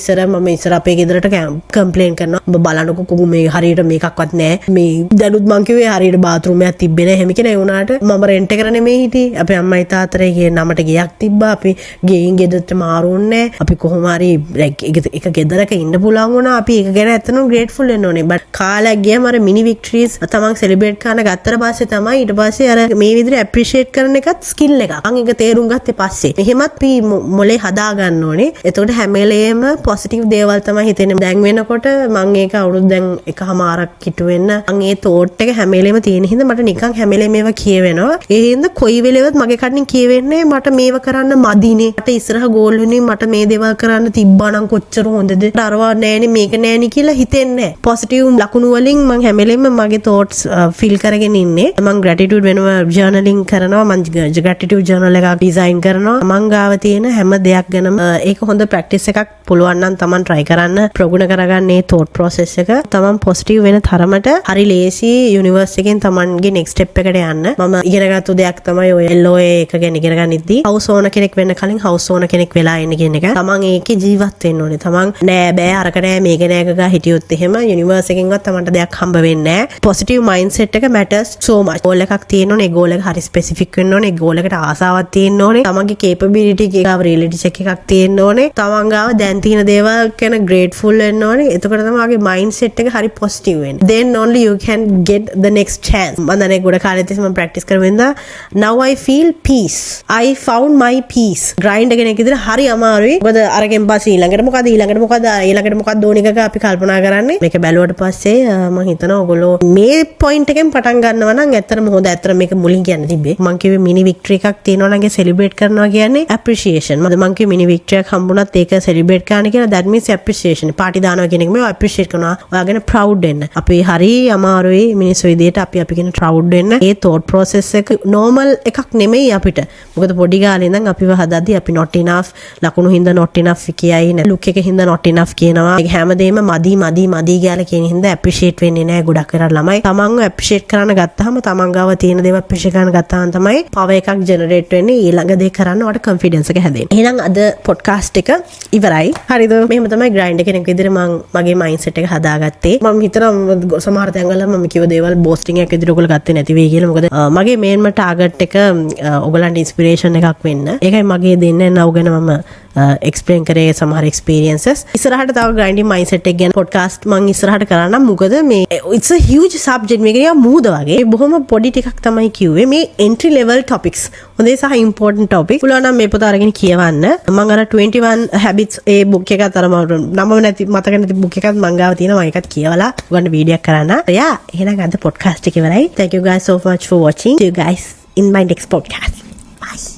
ඉස්සර අපේ ගෙදරට කම්ප්ලේන් කරනවා. ඔබ බලන්නකො කොහොම මේ හරියට මේකක්වත් නැහැ. මේ දැනුත් මං කිව්වේ හරියට බාත් รู මයක් තිබ්බේ නැහැ. එහෙම කියලා ඒ වුණාට මම රෙන්ට් එක නෙමෙයි හිටියේ. අපේ අම්මයි තාත්තයි ගේ නමට ගෙයක් තිබ්බා. අපි ගෙයින් ගෙදරට මාරුන්නේ. අපි කොහොම හරි එක ගෙදරක ඉන්න පුළුවන් වුණා. අපි ඒක ගැන ඇත්තටම grateful වෙන්න ඕනේ. but කාලයක් ගියාම අර mini victories තමන් celebrate කරන ගත්තට පස්සේ තමයි ඊට පස්සේ අර මේ විදිහට appreciate කරන එකත් skill එකක්. මං ඒක තේරුම් ගත්තේ පස්සේ. එහෙමත් අපි මොලේ හදා ගන්න ඕනේ. එතකොට හැම වෙලේම පොසිටිව් දේවල් තමයි හිතෙන්නේ. දැන් වෙනකොට මම ඒක අවුරුදු දැන් එකමාරක් හිටු වෙන්න මම ඒ තෝට් එක හැම වෙලේම තියෙන හින්දා මට නිකන් හැම වෙලේම මේවා කියවෙනවා. ඒ හින්දා කොයි වෙලෙවත් මගේ කටින් කියවෙන්නේ මට මේව කරන්න මදිනේ. මට ඉස්සරහ ගෝල් වෙනුනේ මට මේ දේවල් කරන්න තිබ්බා නම් කොච්චර හොඳද. අරවා නෑනේ මේක නෑනේ කියලා හිතෙන්නේ නෑ. පොසිටිව් ලකුණු වලින් මම හැම වෙලේම මගේ තෝට්ස් ෆිල් කරගෙන ඉන්නේ. මම gratitude වෙනවා ජර්නලින් කරනවා. මම gratitude journal එකක් ඩිසයින් කරනවා. මං ගාව තියෙන හැම දෙයක් ගැනම ඒක හොඳ ප්‍රැක්ටිස් එකක් පුළුවන් නම් තමන් try කරන්න ප්‍රගුණ කරගන්න මේ thought process එක තමන් positive වෙන තරමට හරි ලේසි universe එකෙන් තමන්ගේ next step එකට යන්න. මම ඉගෙනගත්තු දෙයක් තමයි ඔය LOA එක ගැන ඉගෙන ගන්නිද්දී house owner කෙනෙක් වෙන්න කලින් house owner කෙනෙක් වෙලා ඉන්න කියන එක. තමන් ඒකේ ජීවත් වෙන්න ඕනේ. තමන් නෑ බෑ අරක නෑ මේක නෑ ගා හිටියොත් එහෙම universe එකෙන්වත් තමන්ට දෙයක් හම්බ වෙන්නේ නෑ. positive mindset එක matters so much. goal එකක් තියෙන්න ඕනේ. ඒ goal එක හරි specific වෙන්න ඕනේ. ඒ goal එකට ආසාවක් තියෙන්න ඕනේ. තමන්ගේ capability එකක reality check එකක් තියෙන්න ඕනේ. තමන් ගාව දැන් තියෙන දේවල් ගැන grateful වෙන්න ඕනේ. එතකොට තමයි ආගේ mindset එක හරි positive වෙන්නේ. Then only you can get the next chance. මම දැන් ගොඩ කාලෙත් මම practice කරවෙන්දා now I feel peace. I found my peace. grind එකෙන් ඉදිරිය හරි අමාරුයි. මොකද අරගෙන පස්සේ ඊළඟට මොකද ඕන එකක අපි කල්පනා කරන්නේ. මේක බැලුවට පස්සේ මම හිතනවා ඔයගොල්ලෝ මේ point එකෙන් පටන් ගන්නවා නම් ඇත්තටම හොඳ. ඇත්තටම මේක මුලින් කියන්න තිබ්බේ. මම කිව්වේ mini victory එකක් තියෙනවා නම් ඒක celebrate කරනවා කියන්නේ appreciation. මම කිව්වේ mini victory එකක් හම්බුණත් ඒක celebrate කරන්න කියලා that means appreciation. පාටි දානවා කියන එක මේ appreciate කරනවා. ඔයාගෙන proud වෙන්න. අපි හරි අමාරුයි මිනිස්සු විදියට අපි කියන proud වෙන්න. ඒ thought process එක normal එකක් නෙමෙයි අපිට. මොකද පොඩි කාලේ ඉඳන් අපිව හදද්දී අපි not enough ලකුණු හින්දා not enough කියයි නේ. look එක හින්දා not enough කියනවා. ඒක හැමදේම මදි කියලා කියන හින්දා appreciate වෙන්නේ නැහැ ගොඩක් වෙලාවට ළමයි. තමන්ව appreciate කරන්න ගත්තාම තමන් ගාව තියෙන දේවල් appreciate කරන්න ගත්තාම තමයි power එකක් generate වෙන්නේ. ඊළඟ දේ කරන්න වට confidence එක හැදෙන්නේ. එහෙනම් අද podcast එක ඉවරයි. හරිද? මෙහෙම තමයි grind කෙනෙක් විදිහට මම මගේ mindset එක හදාගත්තේ. මම හිතනවා සමහර තැන්වල මම කිව්ව දේවල් boasting එකක් විදිහට ඔයගොල්ලෝ ගත්තේ නැති වෙයි කියලා. මොකද මගේ මේන්ම target එක ඔයගොල්ලන්ට inspiration එකක් වෙන්න. ඒකයි මගේ දෙන්නේ නව ගැන මම explain කරේ සමහර experiences. ඉස්සරහට තව grinding mindset එක ගැන podcast මම ඉස්සරහට කරන්නම්. මොකද මේ it's a huge subject. මේක නිකන් මූද වගේ. බොහොම පොඩි ටිකක් තමයි කිව්වේ. මේ entry level topics. හොඳේ සහ important topics. පුළුවන් නම් මේ පොත අරගෙන කියවන්න. මම අර 21 habits ඒ book එක අතර නම නැති මතක නැති book එකක් මං ගාව තියෙනවා. මම ඒකත් කියවලා ඔයගොල්ලන්ට වීඩියෝ එකක් කරන්න. yeah එහෙනම් අද podcast එක ඉවරයි. Thank you guys so much for watching. See you guys in my next podcast. Bye.